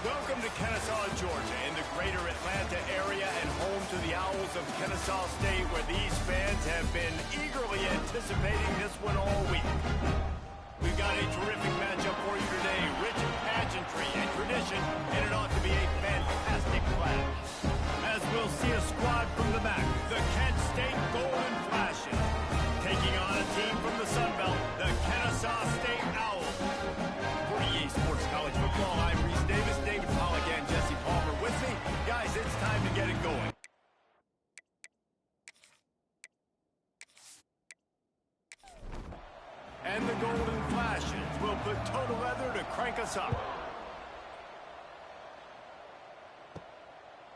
Welcome to Kennesaw, Georgia, in the greater Atlanta area and home to the Owls of Kennesaw State, where these fans have been eagerly anticipating this one all week. We've got a terrific matchup for you today, rich in pageantry and tradition, and it ought to be a fantastic clash. As we'll see a squad from the back, the Kent State Golden Flashes, taking on a team from the Sun Belt, the Kennesaw State Owls. For EA Sports College Football, I'm Reese Davis, David Pollock, and Jesse Palmer with me. Guys, it's time to get it going. And the Golden Flashes will put total leather to crank us up.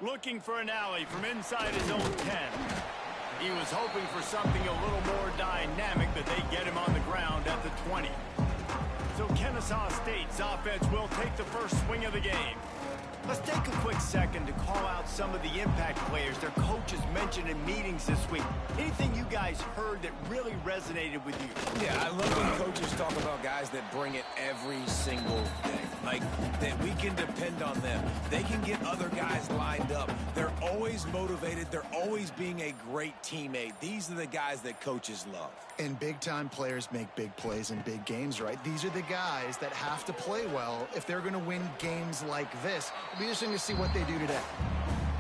Looking for an alley from inside his own 10. He was hoping for something a little more dynamic, but they get him on the ground at the 20. So Kennesaw State's offense will take the first swing of the game. Let's take a quick second to call out some of the impact players their coaches mentioned in meetings this week. Anything you guys heard that really resonated with you? Yeah, I love when coaches talk about guys that bring it every single day. like that we can depend on them. They can get other guys lined up. They're always motivated. They're always being a great teammate. These are the guys that coaches love. And big-time players make big plays in big games, right? These are the guys that have to play well if they're going to win games like this. It'll be interesting to see what they do today.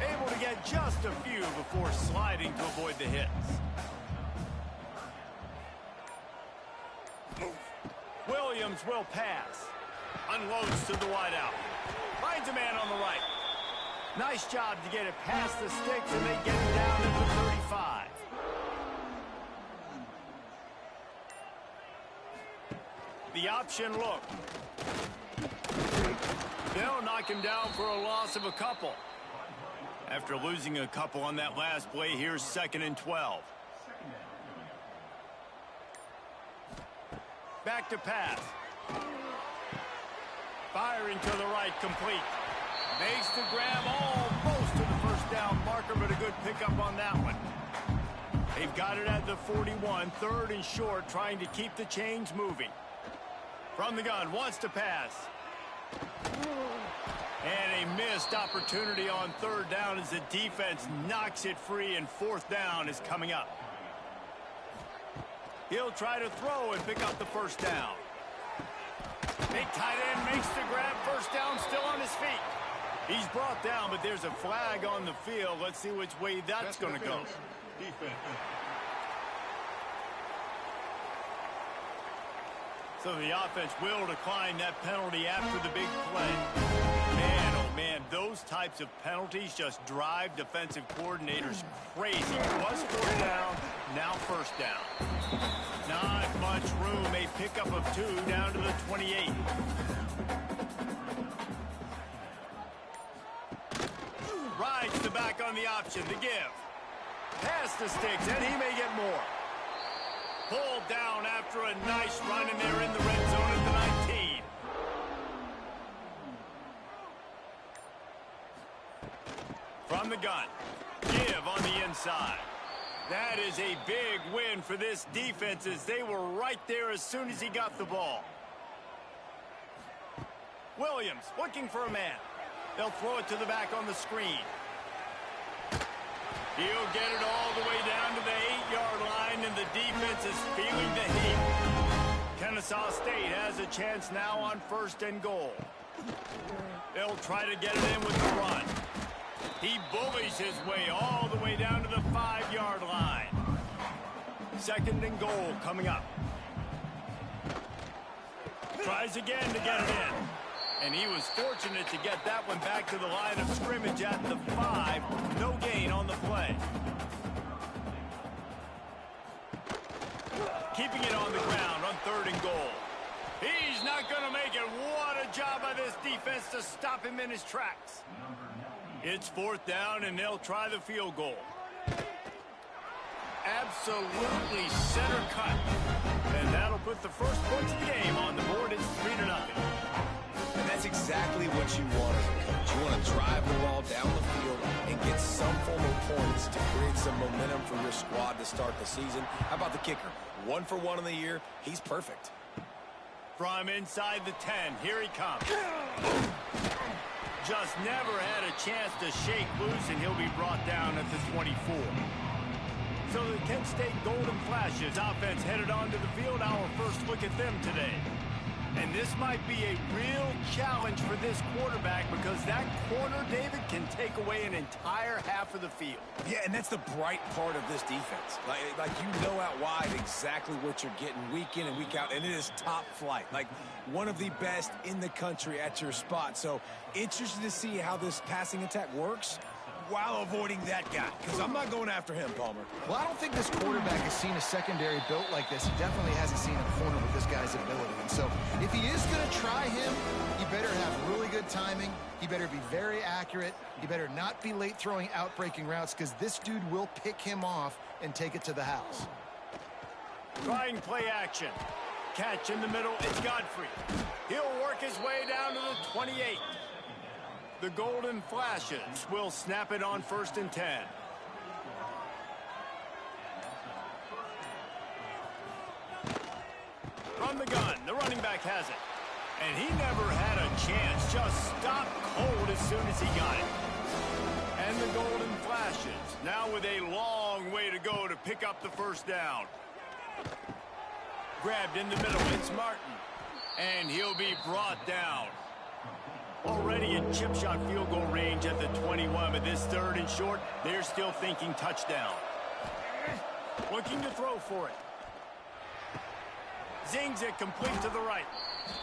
Able to get just a few before sliding to avoid the hits. Williams will pass. Unloads to the wideout. Finds a man on the right. Nice job to get it past the sticks, and they get it down to the 35. The option look. They'll knock him down for a loss of a couple. After losing a couple on that last play, here's 2nd and 12. Back to pass. Firing to the right, complete. Makes the grab almost to the first down marker, but a good pickup on that one. They've got it at the 41, 3rd and short, trying to keep the chains moving. From the gun, wants to pass. And a missed opportunity on 3rd down as the defense knocks it free, and 4th down is coming up. He'll try to throw and pick up the first down. Big tight end makes the grab. First down, still on his feet. He's brought down, but there's a flag on the field. Let's see which way that's going to go. So the offense will decline that penalty after the big play. Man, oh man, those types of penalties just drive defensive coordinators crazy. It was 4th down, now 1st down. Not much room, a pickup of 2 down to the 28. Rides the back on the option, the give. Past the sticks, and he may get more. Pulled down after a nice run, and they're in the red zone at the 19. From the gun, give on the inside. That is a big win for this defense, as they were right there as soon as he got the ball. Williams looking for a man. They'll throw it to the back on the screen. He'll get it all the way down to the 8-yard line, and the defense is feeling the heat. Kennesaw State has a chance now on 1st and goal. They'll try to get it in with the run. He bullies his way all the way down to the 5-yard line. 2nd and goal coming up. Tries again to get it in. And he was fortunate to get that one back to the line of scrimmage at the 5. No gain on the play. Keeping it on the ground on 3rd and goal. He's not going to make it. What a job by this defense to stop him in his tracks. It's 4th down, and they'll try the field goal. Absolutely center cut. And that'll put the first points of the game on the board. It's 3-0. And that's exactly what you want as a coach. You want to drive the ball down the field and get some form of points to create some momentum for your squad to start the season. How about the kicker? 1 for 1 in the year. He's perfect. From inside the 10, here he comes. Just never had a chance to shake loose, and he'll be brought down at the 24. So the Kent State Golden Flashes offense headed onto the field. Our first look at them today. And this might be a real challenge for this quarterback, because that corner, David, can take away an entire half of the field. Yeah, and that's the bright part of this defense. Like you know out wide exactly what you're getting week in and week out, and it is top flight. Like one of the best in the country at your spot. So interested to see how this passing attack works while avoiding that guy, because I'm not going after him, Palmer. Well, I don't think this quarterback has seen a secondary built like this. He definitely hasn't seen a corner with this guy's ability. And so if he is going to try him, he better have really good timing. He better be very accurate. He better not be late throwing out-breaking routes, because this dude will pick him off and take it to the house. Trying play action. Catch in the middle. It's Godfrey. He'll work his way down to the 28. The Golden Flashes will snap it on 1st and 10. From the gun, the running back has it. And he never had a chance. Just stopped cold as soon as he got it. And the golden flashes. Now with a long way to go to pick up the first down. Grabbed in the middle. It's Martin. And he'll be brought down. Already in chip shot field goal range at the 21. But this third and short, they're still thinking touchdown. Looking to throw for it. Zings it complete to the right.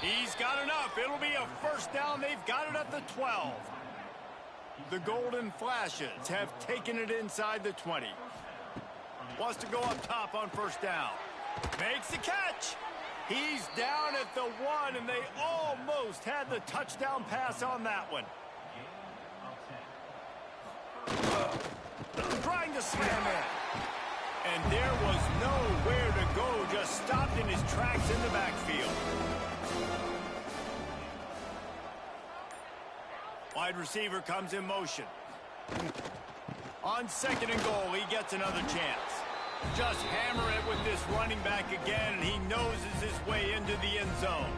He's got enough. It'll be a first down. They've got it at the 12. The golden flashes have taken it inside the 20. Wants to go up top on first down. Makes the catch. He's down at the 1, and they almost had the touchdown pass on that one. Trying to slam it. And there was nowhere to go. Just stopped in his tracks in the backfield. Wide receiver comes in motion. On second and goal, he gets another chance. Just hammer it with this running back again, and he noses his way into the end zone.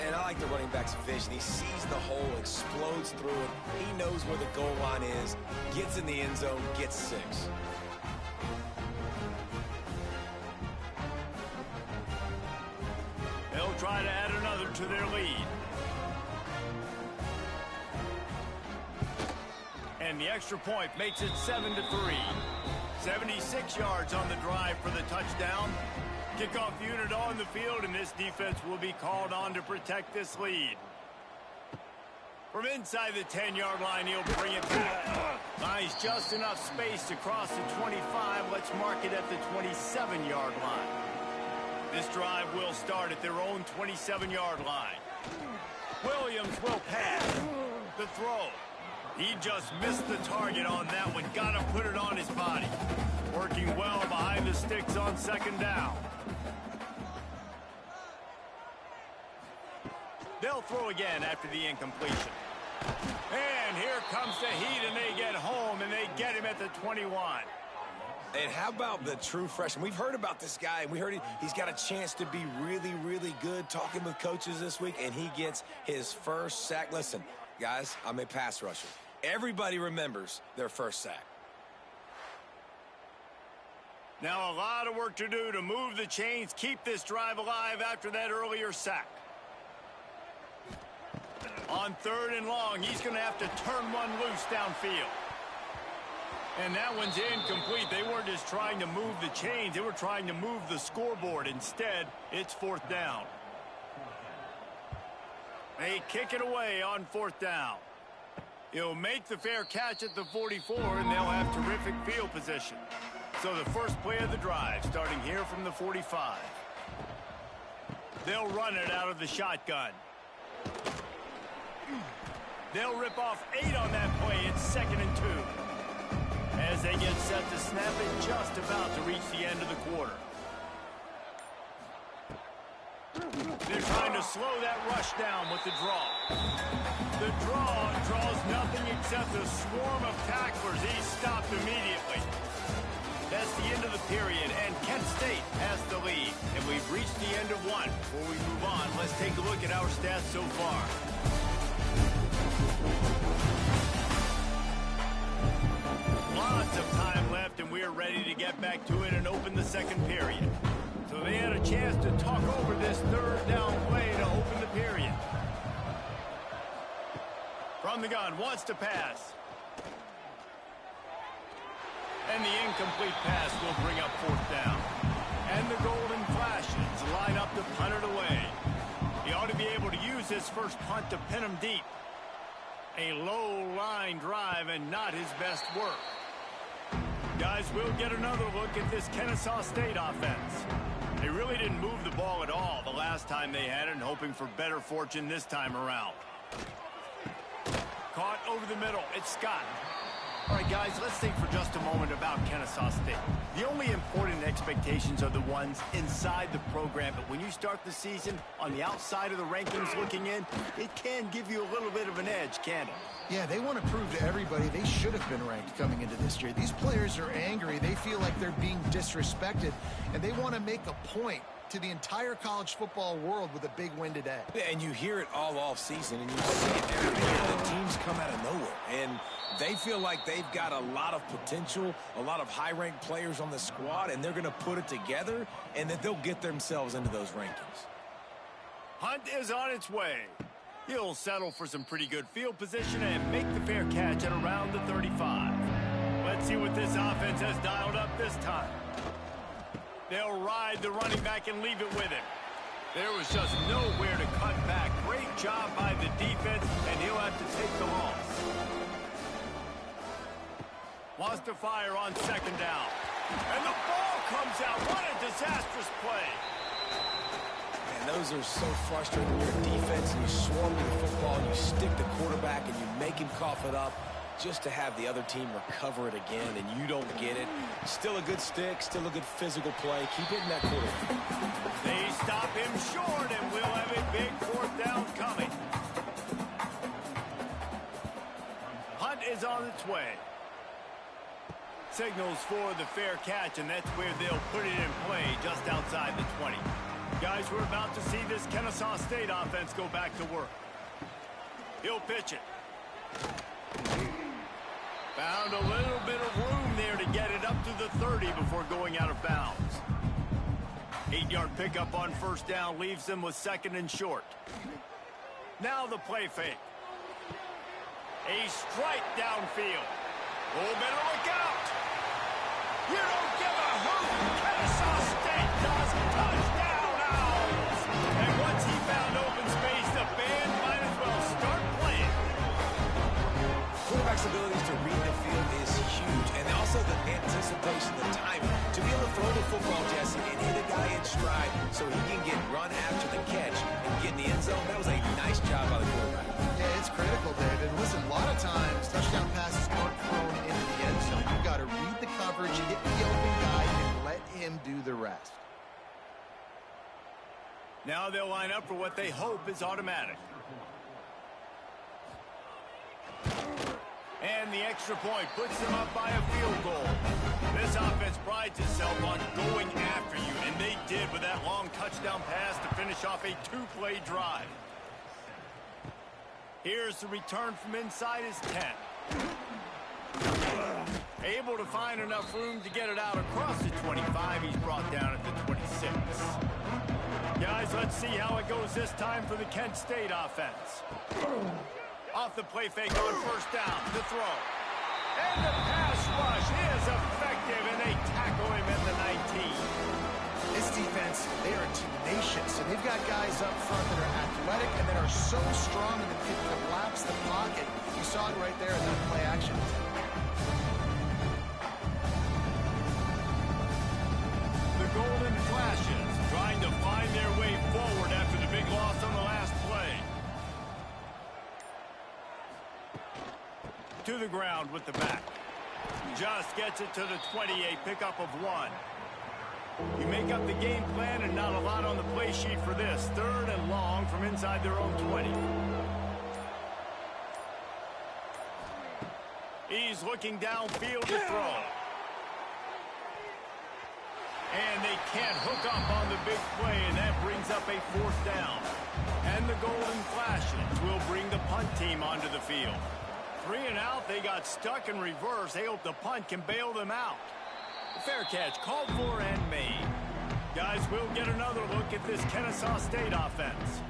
And I like the running back's vision. He sees the hole, explodes through it. He knows where the goal line is, gets in the end zone, gets 6. They'll try to add another to their lead. And the extra point makes it 7-3. 76 yards on the drive for the touchdown. Kickoff unit on the field, and this defense will be called on to protect this lead. From inside the 10-yard line, he'll bring it back. Nice, just enough space to cross the 25. Let's mark it at the 27-yard line. This drive will start at their own 27-yard line. Williams will pass. The throw. He just missed the target on that one. Got to put it on his body. Working well behind the sticks on second down. They'll throw again after the incompletion. And here comes the heat, and they get home, and they get him at the 21. And how about the true freshman? We've heard about this guy, and we heard he's got a chance to be really, really good. Talking with coaches this week, and he gets his first sack. Listen, guys, I'm a pass rusher. Everybody remembers their first sack. Now a lot of work to do to move the chains, keep this drive alive after that earlier sack. On third and long, he's going to have to turn one loose downfield. And that one's incomplete. They weren't just trying to move the chains. They were trying to move the scoreboard. Instead, it's fourth down. They kick it away on fourth down. He'll make the fair catch at the 44, and they'll have terrific field position. So the first play of the drive, starting here from the 45. They'll run it out of the shotgun. They'll rip off 8 on that play. It's 2nd and 2. As they get set to snap it, just about to reach the end of the quarter. They're trying to slow that rush down with the draw. The draw draws nothing except a swarm of tacklers. He's stopped immediately. That's the end of the period, and Kent State has the lead. And we've reached the end of one. Before we move on, let's take a look at our stats so far. Lots of time left, and we're ready to get back to it and open the second period. So they had a chance to talk over this third down play to open the period. From the gun, wants to pass. And the incomplete pass will bring up fourth down. And the golden flashes line up to punt it away. He ought to be able to use his first punt to pin him deep. A low-line drive and not his best work. Guys, we'll get another look at this Kennesaw State offense. They really didn't move the ball at all the last time they had it, and hoping for better fortune this time around. Caught over the middle. It's Scott. All right, guys, let's think for just a moment about Kennesaw State. The only important expectations are the ones inside the program, but when you start the season on the outside of the rankings looking in, it can give you a little bit of an edge, can't it? Yeah, they want to prove to everybody they should have been ranked coming into this year. These players are angry. They feel like they're being disrespected, and they want to make a point to the entire college football world with a big win today. Yeah, and you hear it all off season, and you see it every year. The teams come out of nowhere, and they feel like they've got a lot of potential, a lot of high-ranked players on the squad, and they're going to put it together, and that they'll get themselves into those rankings. Hunt is on its way. He'll settle for some pretty good field position and make the fair catch at around the 35. Let's see what this offense has dialed up this time. They'll ride the running back and leave it with him. There was just nowhere to cut back. Great job by the defense, and he'll have to take the loss. Wants to fire on second down. And the ball comes out. What a disastrous play. And those are so frustrating when you're a defense and you swarm to the football and you stick the quarterback and you make him cough it up just to have the other team recover it again and you don't get it. Still a good stick, still a good physical play. Keep hitting that quarterback. They stop him short, and we'll have a big fourth down coming. Hunt is on its way. Signals for the fair catch, and that's where they'll put it in play just outside the 20. Guys, we're about to see this Kennesaw State offense go back to work. He'll pitch it. Found a little bit of room there to get it up to the 30 before going out of bounds. 8-yard pickup on first down leaves them with second and short. Now the play fake. A strike downfield. Oh, better look out. You don't give a hoot. Kennesaw State does. Touchdown, Owls. And once he found open space, the band might as well start playing. Quarterback's abilities to read the field is huge, and also the anticipation, the timing. To be able to throw the football, Jesse, and hit a guy in stride so he can get run after the catch and get in the end zone, that was a nice job by the quarterback. Yeah, it's critical, David. Listen, a lot of times touchdown passes aren't thrown into the end zone. You've got to read the coverage, hit the open guy, and let him do the rest. Now they'll line up for what they hope is automatic. And the extra point puts them up by a field goal. This offense prides itself on going after you, and they did with that long touchdown pass to finish off a two-play drive. Here's the return from inside his 10. Able to find enough room to get it out across the 25. He's brought down at the 26. Guys, let's see how it goes this time for the Kent State offense. Off the play fake on first down, the throw. And the pass rush is effective, and they tackle him at the 19. This defense, they are tenacious, and they've got guys up front that are athletic and that are so strong and that can collapse the pocket. You saw it right there in that play action. The Golden Flashes trying to find their way forward after the big loss on the last play. To the ground with the back. Just gets it to the 28, pickup of 1. You make up the game plan and not a lot on the play sheet for this. Third and long from inside their own 20. He's looking downfield to throw. And they can't hook up on the big play, and that brings up a fourth down. And the Golden Flashes will bring the punt team onto the field. 3 and out, they got stuck in reverse. They hope the punt can bail them out. Fair catch called for and made. Guys, we'll get another look at this Kennesaw State offense.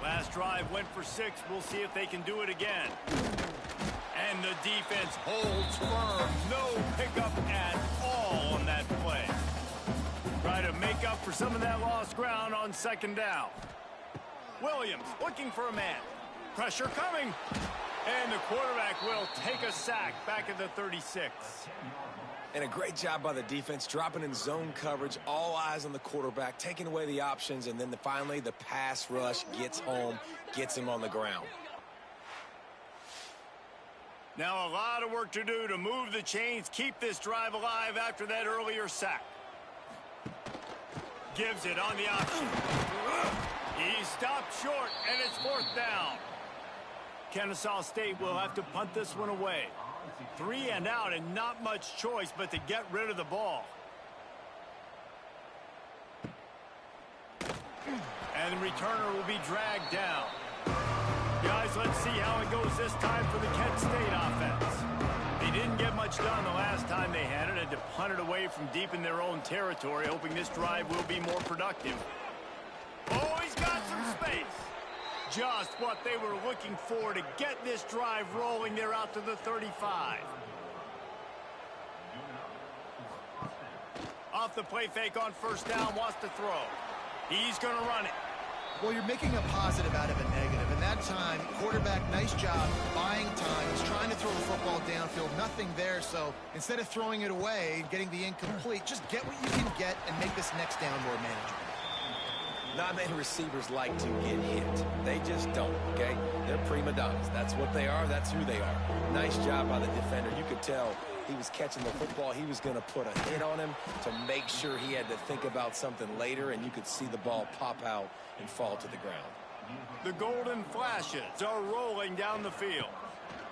Last drive went for 6. We'll see if they can do it again. And the defense holds firm. No pickup at all on that play. Try to make up for some of that lost ground on second down. Williams looking for a man. Pressure coming. And the quarterback will take a sack back at the 36. And a great job by the defense, dropping in zone coverage, all eyes on the quarterback, taking away the options, and then finally the pass rush gets home, gets him on the ground. Now a lot of work to do to move the chains, keep this drive alive after that earlier sack. Gives it on the option. He stopped short, and it's fourth down. Kennesaw State will have to punt this one away. 3 and out, and not much choice but to get rid of the ball. And the returner will be dragged down. Guys, let's see how it goes this time for the Kent State offense. They didn't get much done the last time they had it. Had to punt it away from deep in their own territory, hoping this drive will be more productive. Oh, he's got some space. Just what they were looking for to get this drive rolling. They're out to the 35. Off the play fake on first down, wants to throw. He's going to run it. Well, you're making a positive out of a negative. And that time, quarterback, nice job buying time. He's trying to throw the football downfield. Nothing there. So instead of throwing it away, getting the incomplete, just get what you can get and make this next down more manageable. Not many receivers like to get hit. They just don't, okay? They're prima donnas. That's what they are. That's who they are. Nice job by the defender. You could tell he was catching the football. He was going to put a hit on him to make sure he had to think about something later, and you could see the ball pop out and fall to the ground. The golden flashes are rolling down the field.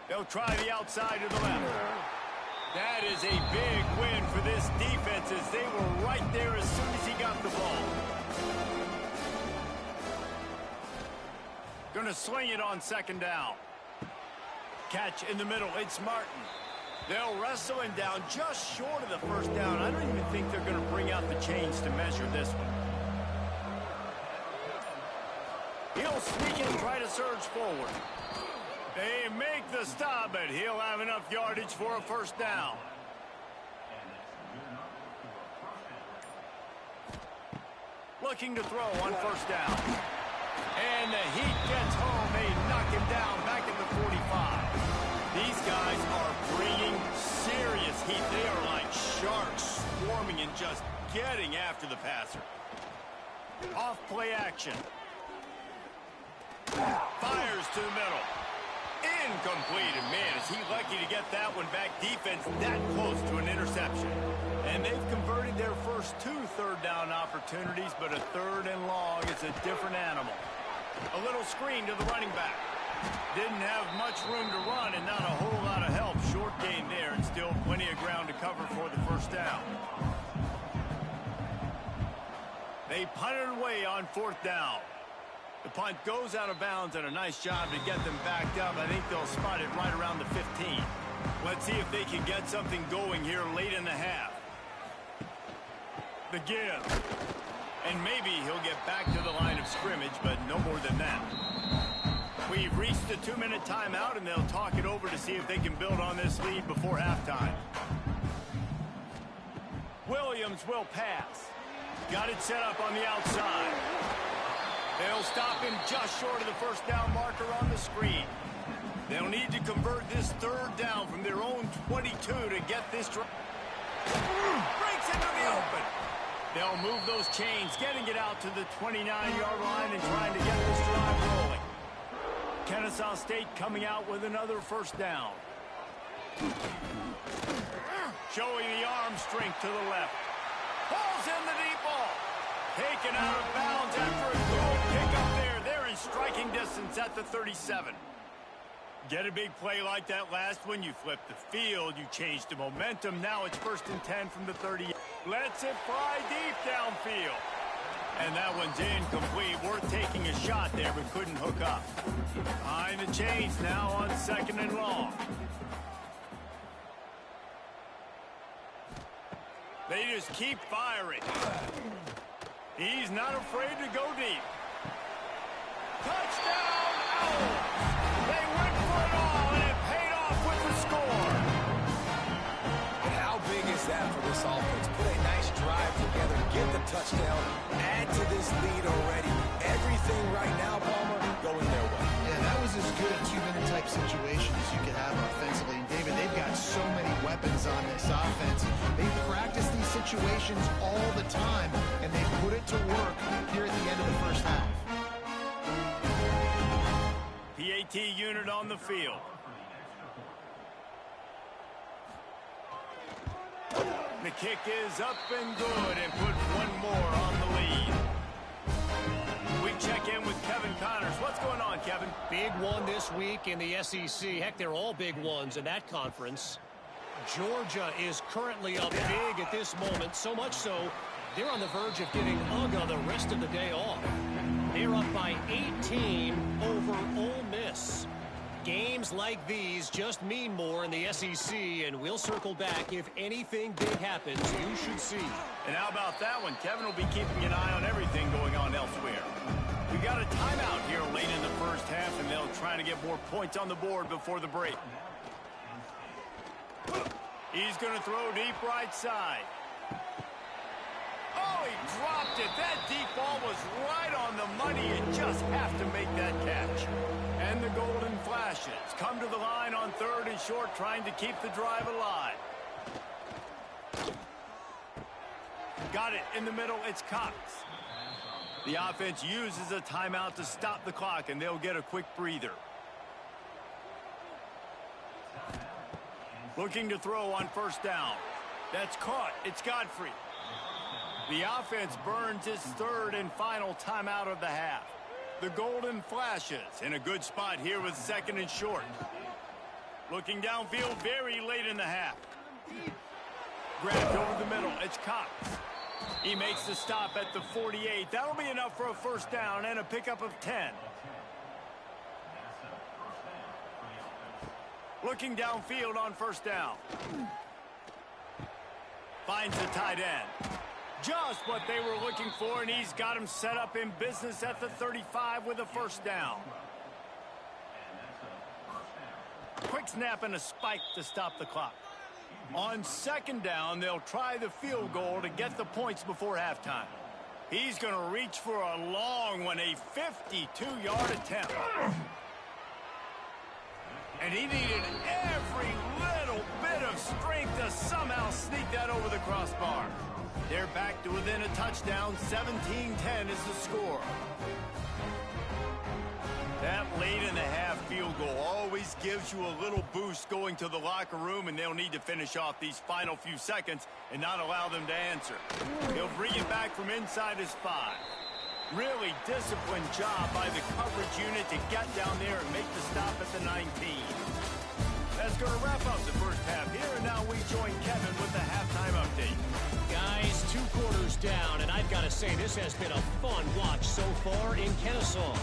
They'll try the outside of the left. That is a big win for this defense as they were right there as soon as he got the ball. Going to sling it on second down. Catch in the middle. It's Martin. They'll wrestle him down just short of the first down. I don't even think they're going to bring out the chains to measure this one. He'll sneak and try to surge forward. They make the stop, but he'll have enough yardage for a first down. Looking to throw on first down. And the heat gets home. They knock him down back at the 45. These guys are bringing serious heat. They are like sharks swarming and just getting after the passer. Off play action. Fires to the middle. Incomplete. And man, is he lucky to get that one back. Defense that close to an interception. And they've converted their first 2 third down opportunities, but a third and long is a different animal. A little screen to the running back. Didn't have much room to run and not a whole lot of help. Short gain there and still plenty of ground to cover for the first down. They punt it away on fourth down. The punt goes out of bounds and a nice job to get them backed up. I think they'll spot it right around the 15. Let's see if they can get something going here late in the half. The give. And maybe he'll get back to the line of scrimmage, but no more than that. We've reached the 2-minute timeout, and they'll talk it over to see if they can build on this lead before halftime. Williams will pass. Got it set up on the outside. They'll stop him just short of the first down marker on the screen. They'll need to convert this third down from their own 22 to get this drive. Breaks into the open. They'll move those chains, getting it out to the 29-yard line and trying to get this drive rolling. Kennesaw State coming out with another first down. Showing the arm strength to the left. Pulls in the deep ball. Taken out of bounds after a good pickup there. They're in striking distance at the 37. Get a big play like that last one, you flip the field, you change the momentum. Now it's 1st and 10 from the 30. Lets it fly deep downfield. And that one's incomplete. Worth taking a shot there, but couldn't hook up. Behind the chains now on 2nd and long. They just keep firing. He's not afraid to go deep. Touchdown, Owls! They went for it all, and it paid off with the score. And how big is that for this offense? Put a nice drive together, get the touchdown, add to this lead already. Everything right now, Palmer, going their way. Yeah, that was as good a 2-minute type situation as you could have offensively. And David, they've got so many weapons on this offense. They practice these situations all the time, and they put it to work here at the end of the first half. PAT unit on the field. The kick is up and good and put one more on the lead. We check in with Kevin Connors. What's going on, Kevin? Big one this week in the SEC. Heck, they're all big ones in that conference. Georgia is currently up big at this moment, so much so They're on the verge of giving UGA the rest of the day off. They're up by 18 over Ole Miss. Games like these just mean more in the SEC, and we'll circle back if anything big happens. You should see. And how about that one? Kevin will be keeping an eye on everything going on elsewhere. We got a timeout here late in the first half, and they'll try to get more points on the board before the break. He's going to throw deep right side. Oh, he dropped it. That deep ball was right on the money. You just have to make that catch. And the Golden Flashes come to the line on 3rd and short, trying to keep the drive alive. Got it in the middle. It's Cox. The offense uses a timeout to stop the clock, and they'll get a quick breather. Looking to throw on 1st down. That's caught. It's Godfrey. The offense burns its 3rd and final timeout of the half. The Golden Flashes in a good spot here with 2nd and short. Looking downfield very late in the half. Grabbed over the middle. It's Cox. He makes the stop at the 48. That'll be enough for a 1st down and a pickup of 10. Looking downfield on 1st down. Finds the tight end. Just what they were looking for, and he's got him set up in business at the 35 with a 1st down. Quick snap and a spike to stop the clock. On 2nd down, they'll try the field goal to get the points before halftime. He's going to reach for a long one, a 52-yard attempt. And he needed every little bit of strength to somehow sneak that over the crossbar. They're back to within a touchdown. 17-10 is the score. That late in the half field goal always gives you a little boost going to the locker room, and they'll need to finish off these final few seconds and not allow them to answer. He'll bring it back from inside his 5. Really disciplined job by the coverage unit to get down there and make the stop at the 19. That's going to wrap up the first half here, and now we join Kevin with the halftime update. Guys, 2 quarters down, and I've got to say this has been a fun watch so far in Kennesaw.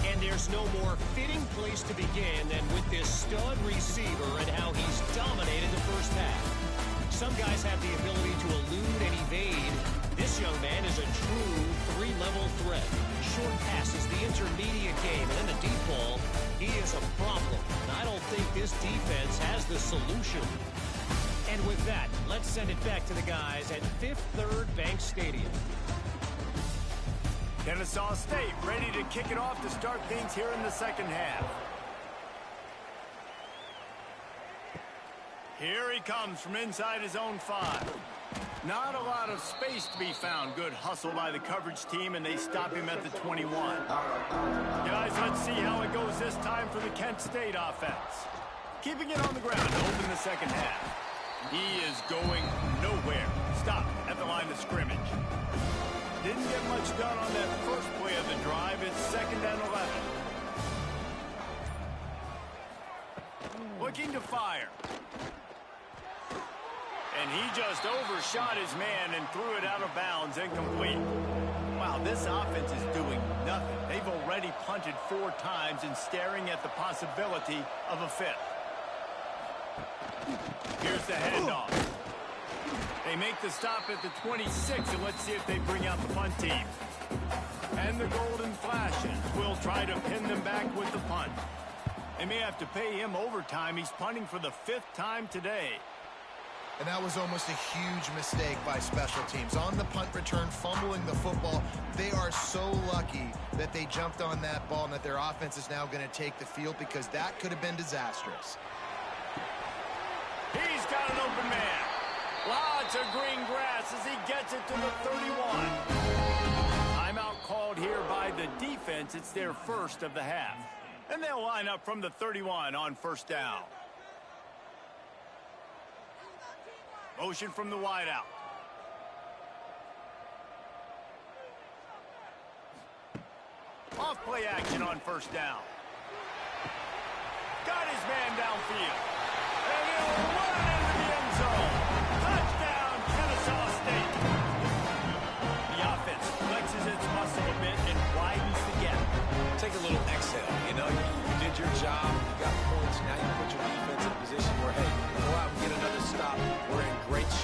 And there's no more fitting place to begin than with this stud receiver and how he's dominated the first half. Some guys have the ability to elude and evade. This young man is a true 3-level threat. Short passes, the intermediate game, and then the deep ball. He is a problem. And I don't think this defense has the solution. And with that, let's send it back to the guys at Fifth Third Bank Stadium. Kennesaw State ready to kick it off to start things here in the second half. Here he comes from inside his own 5. Not a lot of space to be found. Good hustle by the coverage team, and they stop him at the 21. Guys, let's see how it goes this time for the Kent State offense. Keeping it on the ground to open the second half. He is going nowhere. Stop at the line of scrimmage. Didn't get much done on that first play of the drive. It's 2nd and 11. Looking to fire. And he just overshot his man and threw it out of bounds, incomplete. Wow, this offense is doing nothing. They've already punted 4 times and staring at the possibility of a 5th. Here's the handoff. They make the stop at the 26, and let's see if they bring out the punt team. And the Golden Flashes will try to pin them back with the punt. They may have to pay him overtime. He's punting for the 5th time today. And that was almost a huge mistake by special teams. On the punt return, fumbling the football. They are so lucky that they jumped on that ball and that their offense is now going to take the field, because that could have been disastrous. He's got an open man. Lots of green grass as he gets it to the 31. Timeout called here by the defense. It's their first of the half. And they'll line up from the 31 on 1st down. Motion from the wideout. Off play action on 1st down. Got his man downfield. And he'll run into the end zone. Touchdown, Kennesaw State.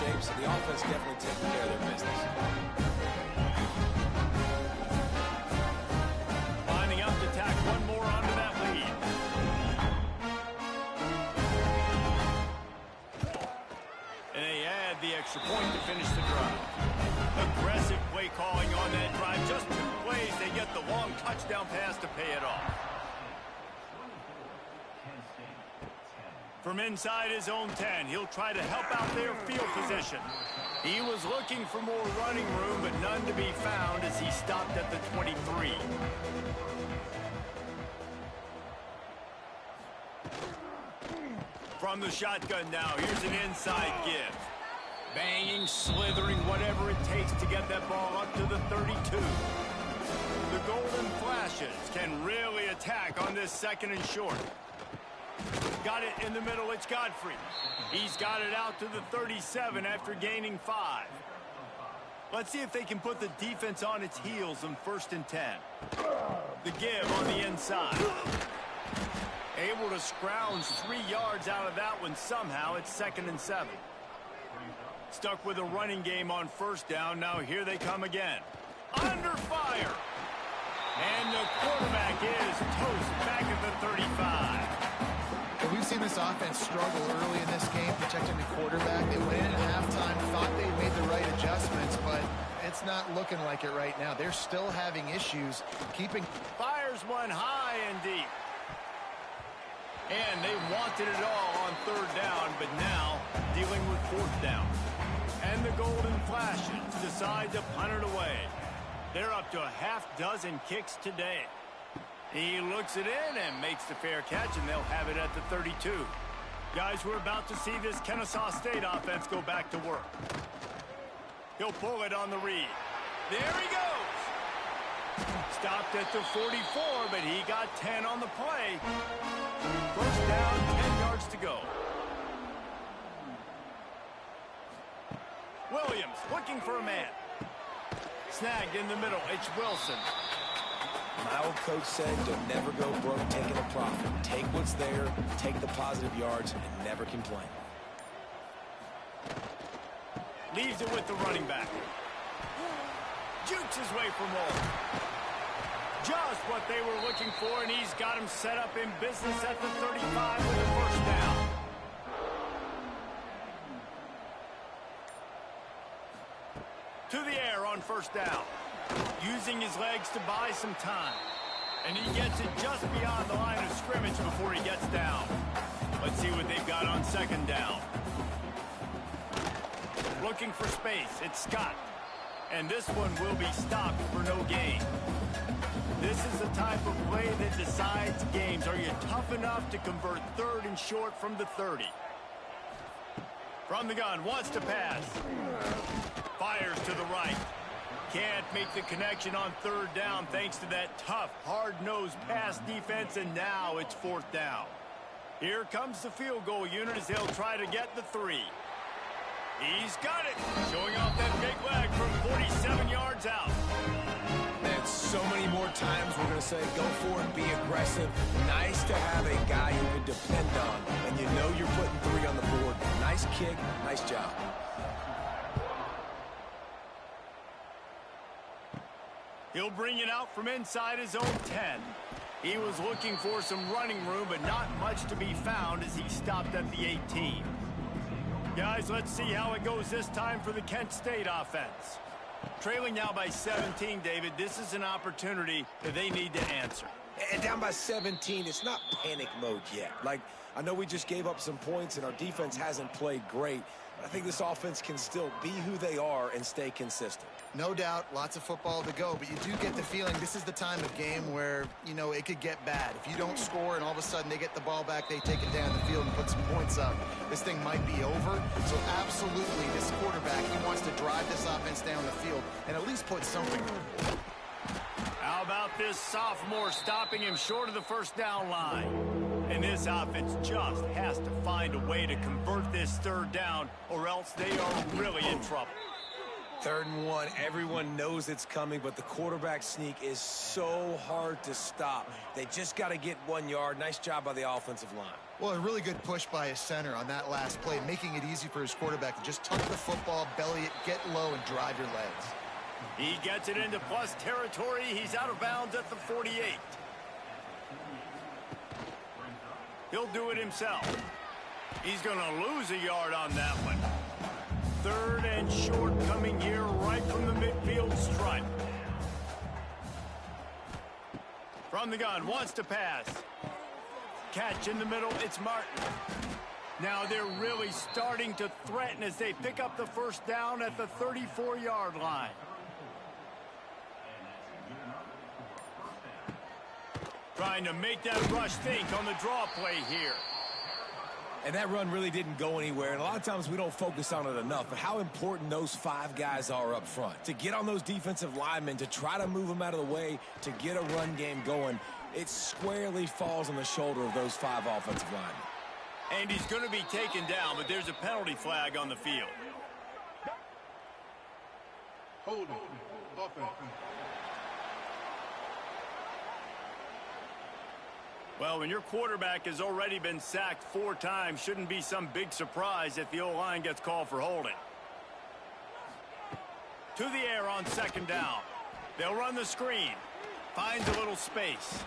shape, so the offense definitely taking care of their business. Lining up to tack one more onto that lead. And they add the extra point to finish the drive. Aggressive play calling on that drive. Just 2 plays, they get the long touchdown pass to pay it off. From inside his own 10, he'll try to help out their field position. He was looking for more running room, but none to be found as he stopped at the 23. From the shotgun now, here's an inside give. Banging, slithering, whatever it takes to get that ball up to the 32. The Golden Flashes can really attack on this 2nd and short. Got it in the middle, it's Godfrey. He's got it out to the 37 after gaining 5. Let's see if they can put the defense on its heels on 1st and 10. The give on the inside. Able to scrounge 3 yards out of that one somehow. It's 2nd and 7. Stuck with a running game on 1st down. Now here they come again. Under fire. And the quarterback is toast back at the 35. Well, we've seen this offense struggle early in this game, protecting the quarterback. They went in at halftime, thought they made the right adjustments, but it's not looking like it right now. They're still having issues keeping... Fires one high and deep. And they wanted it all on 3rd down, but now dealing with 4th down. And the Golden Flashes decide to punt it away. They're up to a half-dozen kicks today. He looks it in and makes the fair catch, and they'll have it at the 32. Guys, we're about to see this Kennesaw State offense go back to work. He'll pull it on the read. There he goes. Stopped at the 44, but he got 10 on the play. 1st down, 10 yards to go. Williams looking for a man. Snagged in the middle. It's Wilson. My old coach said, don't never go broke taking a profit. Take what's there, take the positive yards, and never complain. Leaves it with the running back. Jukes his way for more. Just what they were looking for, and he's got him set up in business at the 35 with a 1st down. To the air on 1st down. Using his legs to buy some time. And he gets it just beyond the line of scrimmage before he gets down. Let's see what they've got on 2nd down. Looking for space. It's Scott. And this one will be stopped for no gain. This is the type of play that decides games. Are you tough enough to convert 3rd and short from the 30? From the gun, wants to pass. Fires to the right. Can't make the connection on 3rd down thanks to that tough, hard-nosed pass defense, and now it's 4th down. Here comes the field goal unit as they'll try to get the 3. He's got it, showing off that big leg from 47 yards out. And so many more times we're going to say, go for it, be aggressive. Nice to have a guy you can depend on, and you know you're putting 3 on the board. Nice kick, nice job. He'll bring it out from inside his own 10. He was looking for some running room, but not much to be found as he stopped at the 18. Guys, let's see how it goes this time for the Kent State offense. Trailing now by 17, David, this is an opportunity that they need to answer. And down by 17, it's not panic mode yet. Like, I know we just gave up some points and our defense hasn't played great, but I think this offense can still be who they are and stay consistent. No doubt, lots of football to go, but you do get the feeling this is the time of game where, you know, it could get bad. If you don't score and all of a sudden they get the ball back, they take it down the field and put some points up, this thing might be over. So absolutely, this quarterback, he wants to drive this offense down the field and at least put something. How about this sophomore stopping him short of the 1st down line? And this offense just has to find a way to convert this 3rd down, or else they are really in trouble. 3rd and 1. Everyone knows it's coming, but the quarterback sneak is so hard to stop. They just got to get 1 yard. Nice job by the offensive line. Well, a really good push by his center on that last play, making it easy for his quarterback to just tuck the football, belly it, get low, and drive your legs. He gets it into plus territory. He's out of bounds at the 48. He'll do it himself. He's going to lose a yard on that one. 3rd and short coming here right from the midfield stripe. From the gun, wants to pass. Catch in the middle, it's Martin. Now they're really starting to threaten as they pick up the first down at the 34-yard line. Trying to make that rush think on the draw play here. And that run really didn't go anywhere, and a lot of times we don't focus on it enough, but how important those 5 guys are up front. To get on those defensive linemen, to try to move them out of the way, to get a run game going, it squarely falls on the shoulder of those 5 offensive linemen. And he's going to be taken down, but there's a penalty flag on the field. Hold on. Offense. Well, when your quarterback has already been sacked 4 times, shouldn't be some big surprise if the O-line gets called for holding. To the air on 2nd down. They'll run the screen. Finds a little space.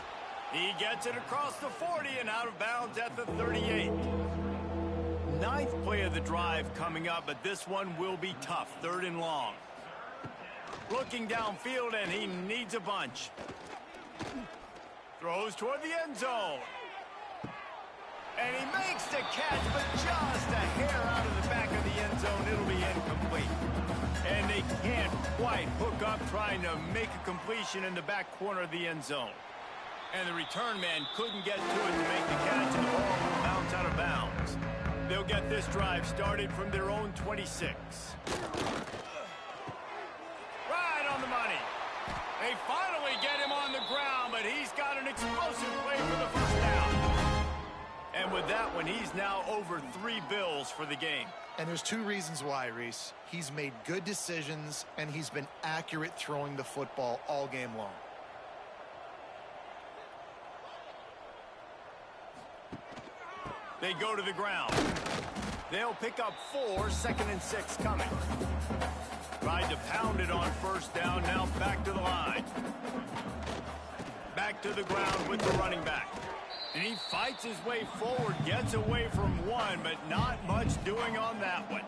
He gets it across the 40 and out of bounds at the 38. 9th play of the drive coming up, but this one will be tough. 3rd and long. Looking downfield, and he needs a bunch. Throws toward the end zone. And he makes the catch, but just a hair out of the back of the end zone. It'll be incomplete. And they can't quite hook up trying to make a completion in the back corner of the end zone. And the return man couldn't get to it to make the catch, and the ball will bounce out of bounds. They'll get this drive started from their own 26. Right on the money. They finally get him on the ground, but he's got an explosive play for the first down. And with that one, he's now over 3 bills for the game. And there's 2 reasons why, Reese. He's made good decisions, and he's been accurate throwing the football all game long. They go to the ground. They'll pick up 4, 2nd and 6 coming. Tried to pound it on 1st down, now back to the line. Back to the ground with the running back. And he fights his way forward, gets away from 1, but not much doing on that one.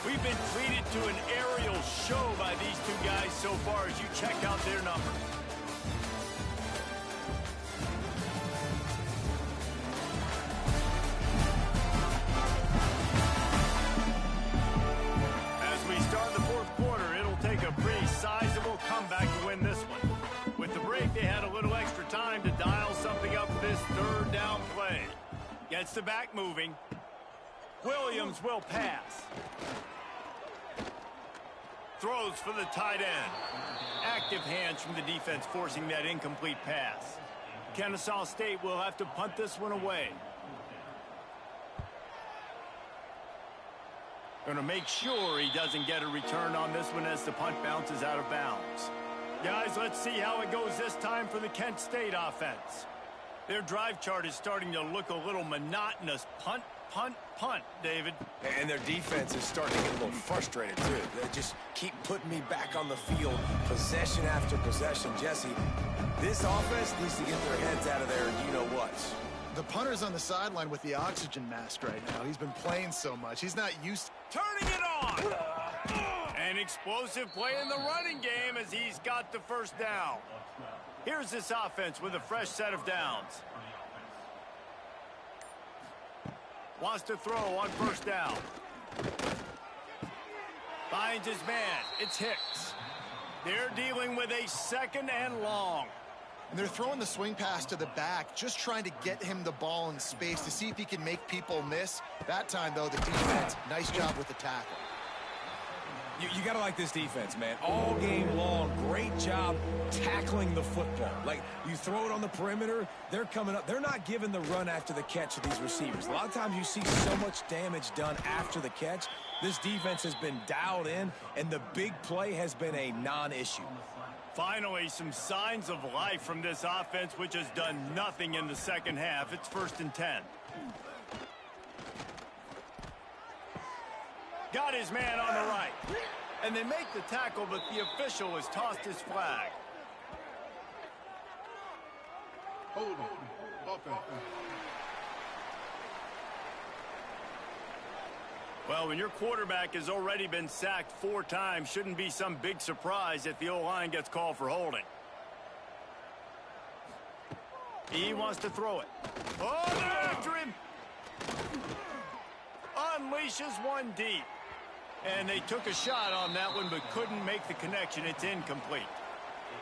We've been treated to an aerial show by these 2 guys so far as you check out their numbers. As we start the 4th quarter, it'll take a pretty sizable comeback to win this one. With the break, they had a little extra time to dial something up for this 3rd down play. Gets the back moving. Williams will pass. Throws for the tight end. Active hands from the defense forcing that incomplete pass. Kennesaw State will have to punt this one away. Going to make sure he doesn't get a return on this one as the punt bounces out of bounds. Guys, let's see how it goes this time for the Kent State offense. Their drive chart is starting to look a little monotonous. Punt, punt, punt, David. And their defense is starting to get a little frustrated, too. They just keep putting me back on the field, possession after possession. Jesse, this offense needs to get their heads out of there, you-know-what. The punter's on the sideline with the oxygen mask right now. He's been playing so much. He's not used to... Turning it on! An explosive play in the running game as he's got the first down. Here's this offense with a fresh set of downs. Wants to throw on 1st down. Finds his man. It's Hicks. They're dealing with a 2nd and long. And they're throwing the swing pass to the back, just trying to get him the ball in space to see if he can make people miss. That time, though, the defense, nice job with the tackle. You got to like this defense, man. All game long, great job tackling the football. Like, you throw it on the perimeter, they're coming up. They're not giving the run after the catch to these receivers. A lot of times you see so much damage done after the catch. This defense has been dialed in, and the big play has been a non-issue. Finally, some signs of life from this offense, which has done nothing in the second half. It's 1st and 10. Got his man on the right. And they make the tackle, but the official has tossed his flag. Hold on. Offense. Well, when your quarterback has already been sacked 4 times, shouldn't be some big surprise if the O-line gets called for holding. He wants to throw it. Oh, they're after him. Unleashes one deep. And they took a shot on that one, but couldn't make the connection. It's incomplete.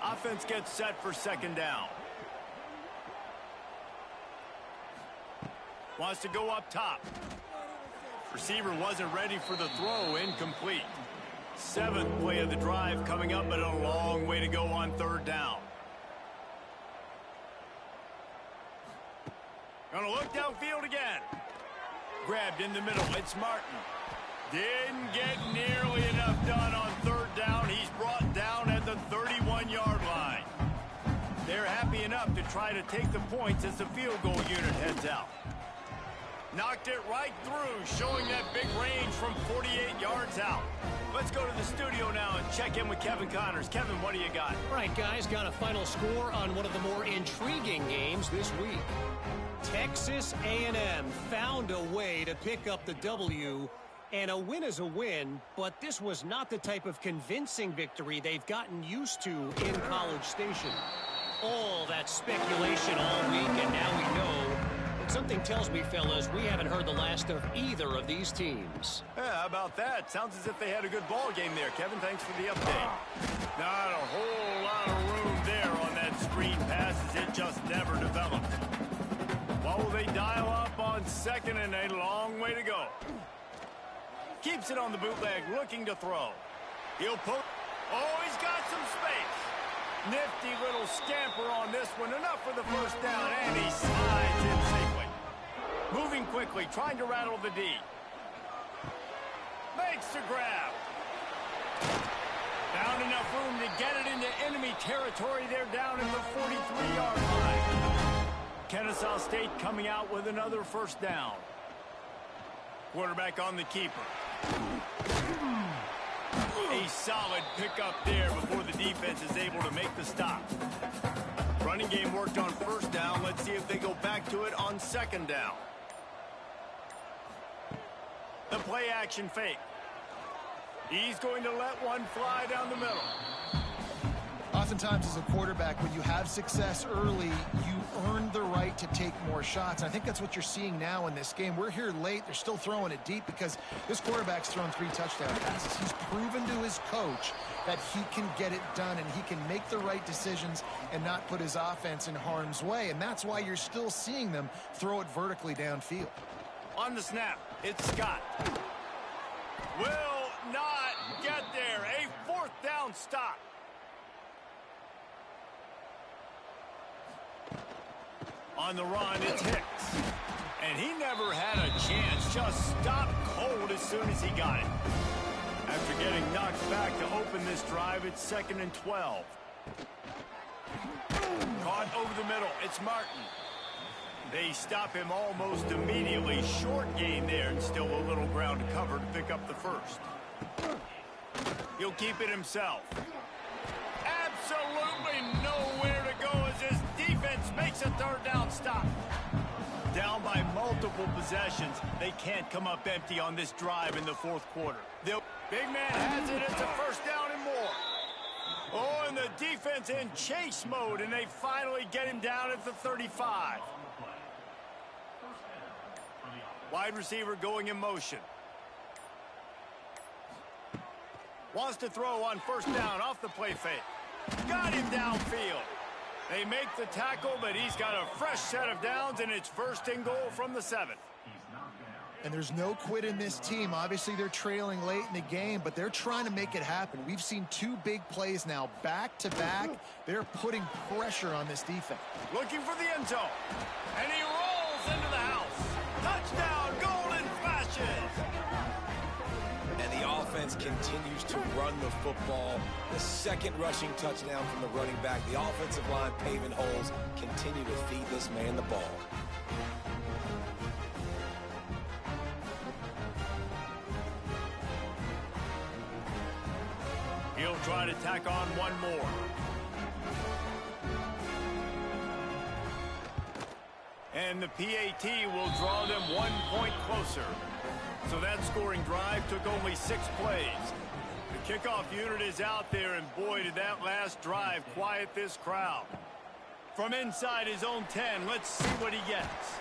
Offense gets set for 2nd down. Wants to go up top. Receiver wasn't ready for the throw. Incomplete. 7th play of the drive coming up, but a long way to go on 3rd down. Gonna look downfield again. Grabbed in the middle. It's Martin. Didn't get nearly enough done on 3rd down. He's brought down at the 31-yard line. They're happy enough to try to take the points as the field goal unit heads out. Knocked it right through, showing that big range from 48 yards out. Let's go to the studio now and check in with Kevin Connors. Kevin, what do you got? All right, guys, got a final score on one of the more intriguing games this week. Texas A&M found a way to pick up the W. And a win is a win, but this was not the type of convincing victory they've gotten used to in College Station. All that speculation all week, and now we know. But something tells me, fellas, we haven't heard the last of either of these teams. Yeah, how about that? Sounds as if they had a good ball game there. Kevin, thanks for the update. Not a whole lot of room there on that screen passes. It just never developed. What will they dial up on 2nd and a long way to go? Keeps it on the bootleg, looking to throw. He'll put. Oh, he's got some space. Nifty little scamper on this one. Enough for the 1st down, and he slides in safely. Moving quickly, trying to rattle the D. Makes the grab. Found enough room to get it into enemy territory. They're down at the 43-yard line. Kennesaw State coming out with another 1st down. Quarterback on the keeper. A solid pickup there before the defense is able to make the stop. Running game worked on 1st down. Let's see if they go back to it on 2nd down. The play action fake. He's going to let one fly down the middle. Oftentimes as a quarterback, when you have success early, you earn the right to take more shots. I think that's what you're seeing now in this game. We're here late. They're still throwing it deep because this quarterback's thrown 3 touchdown passes. He's proven to his coach that he can get it done and he can make the right decisions and not put his offense in harm's way. And that's why you're still seeing them throw it vertically downfield. On the snap, it's Scott. Will not get there. A 4th down stop. On the run, it's Hicks. And he never had a chance. Just stopped cold as soon as he got it. After getting knocked back to open this drive, it's 2nd and 12. Caught over the middle. It's Martin. They stop him almost immediately. Short gain there and still a little ground to cover to pick up the 1st. He'll keep it himself. Absolutely nowhere to go as his defense makes a 3rd down stop. Down by multiple possessions. They can't come up empty on this drive in the 4th quarter. The big man has it. It's a 1st down and more. Oh, and the defense in chase mode, and they finally get him down at the 35. Wide receiver going in motion. Wants to throw on 1st down off the play fake. Got him downfield. They make the tackle, but he's got a fresh set of downs, and it's 1st and goal from the 7. And there's no quit in this team. Obviously, they're trailing late in the game, but they're trying to make it happen. We've seen 2 big plays now, back-to-back. They're putting pressure on this defense. Looking for the end zone. And he rolls into the house. Touchdown, Golden Flashes. And the offense continues to run the football. The second rushing touchdown from the running back. The offensive line paving holes. Continue to feed this man the ball. He'll try to tack on one more. And the PAT will draw them 1 point closer. So that scoring drive took only 6 plays. The kickoff unit is out there, and boy, did that last drive quiet this crowd. From inside his own 10, let's see what he gets.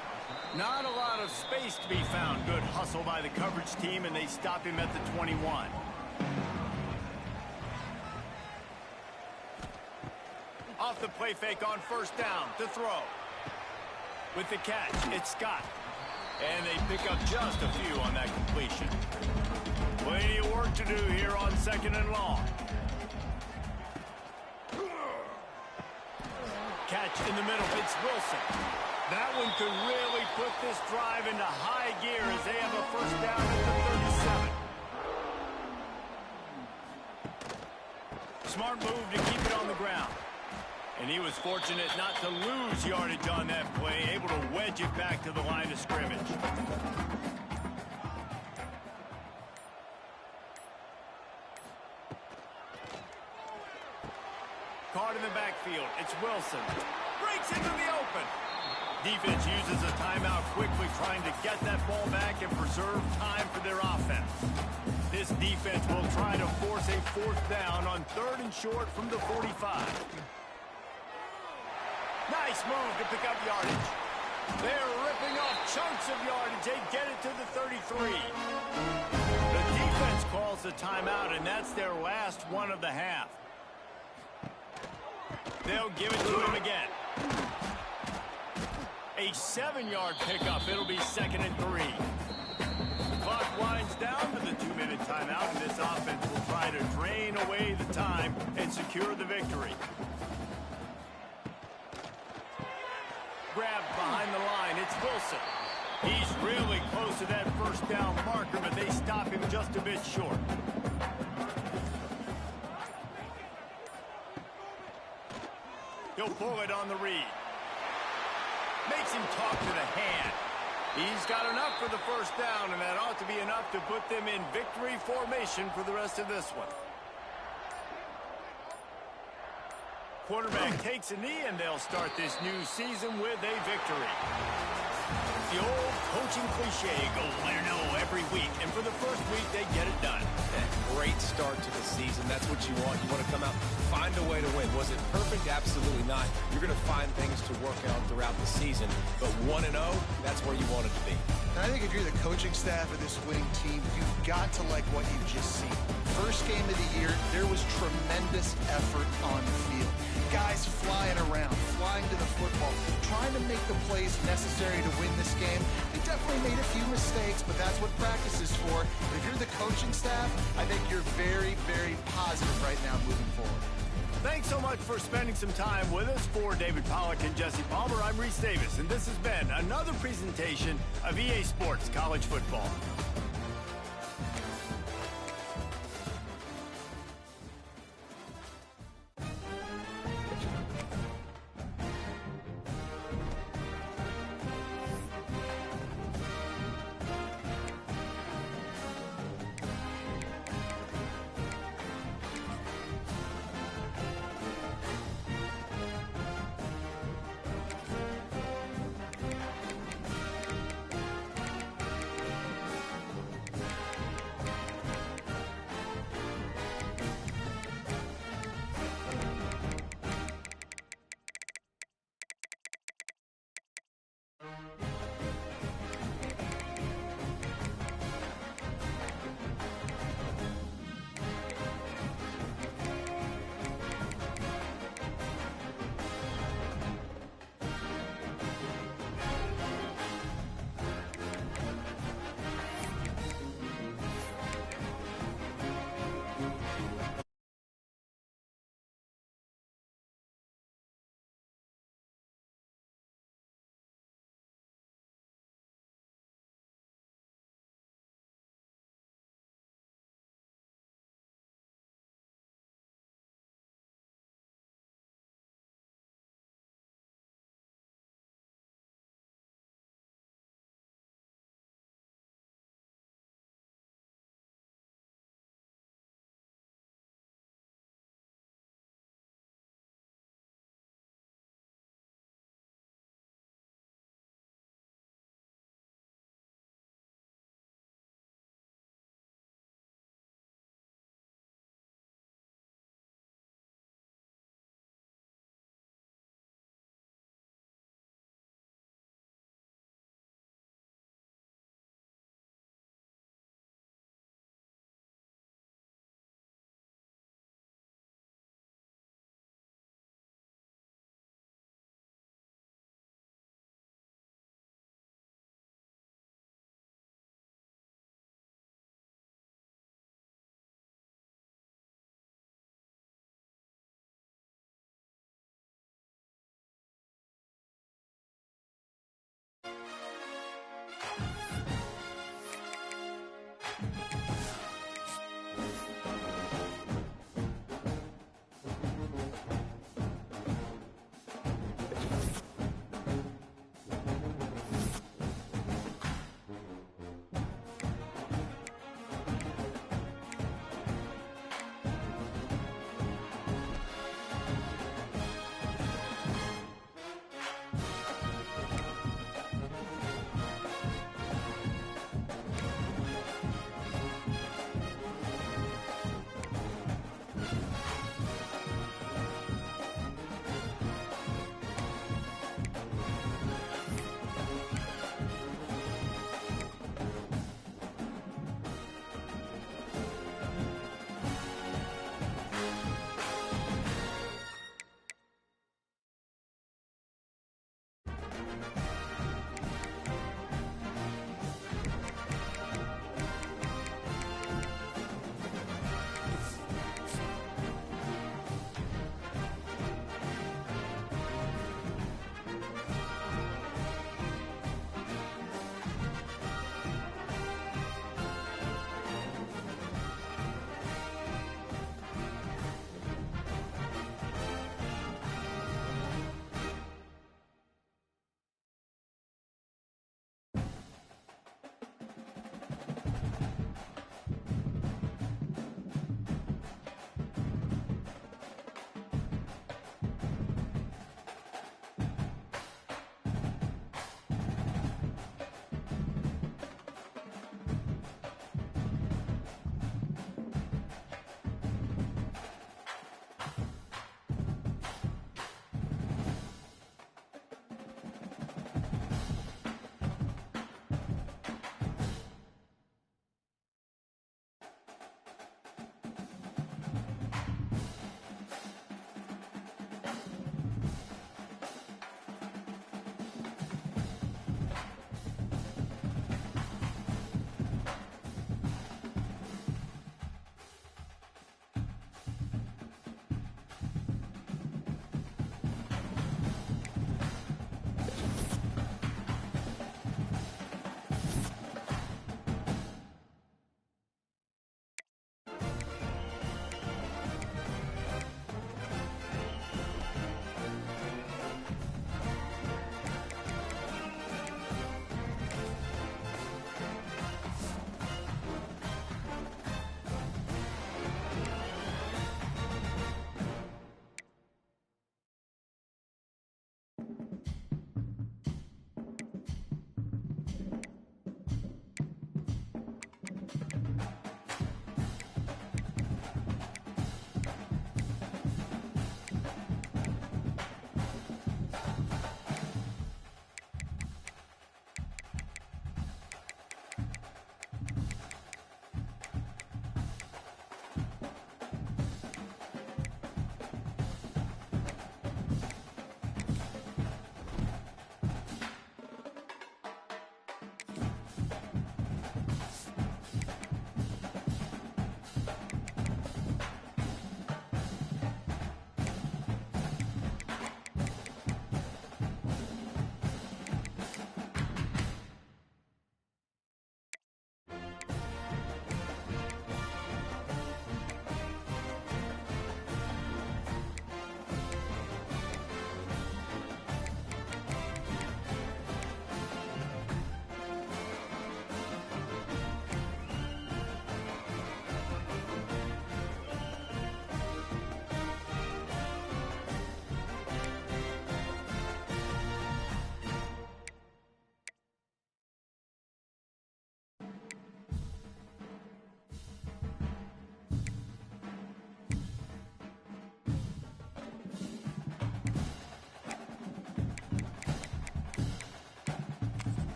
Not a lot of space to be found. Good hustle by the coverage team, and they stop him at the 21. Off the play fake on first down to throw. With the catch, it's Scott. And they pick up just a few on that completion. Plenty of work to do here on 2nd and long. Catch in the middle, it's Wilson. That one could really put this drive into high gear as they have a first down at the 37. Smart move to keep it on the ground. And he was fortunate not to lose yardage on that play, able to wedge it back to the line of scrimmage. Caught in the backfield, it's Wilson. Breaks into the open. Defense uses a timeout quickly, trying to get that ball back and preserve time for their offense. This defense will try to force a 4th down on 3rd and short from the 45. Nice move to pick up yardage. They're ripping off chunks of yardage. They get it to the 33. The defense calls the timeout, and that's their last one of the half. They'll give it to him again. A 7-yard pickup. It'll be 2nd and 3. The clock winds down to the 2-minute timeout, and this offense will try to drain away the time and secure the victory. Grabbed behind the line, it's Wilson. He's really close to that first down marker, but they stop him just a bit short. He'll pull it on the read. Makes him talk to the hand. He's got enough for the first down, and that ought to be enough to put them in victory formation for the rest of this one. Quarterback takes a knee, and they'll start this new season with a victory. The old coaching cliche, go win or every week. And for the first week, they get it done. That great start to the season. That's what you want. You want to come out, find a way to win. Was it perfect? Absolutely not. You're going to find things to work on throughout the season. But 1-0, that's where you want it to be. And I think if you're the coaching staff of this winning team, you've got to like what you've just seen. First game of the year, there was tremendous effort on the field. Guys flying around, flying to the football, trying to make the plays necessary to win this game. They definitely made a few mistakes, but that's what practice is for. If you're the coaching staff, I think you're very, very positive right now moving forward. Thanks so much for spending some time with us. For David Pollack and Jesse Palmer, I'm Reese Davis, and this has been another presentation of EA Sports College Football.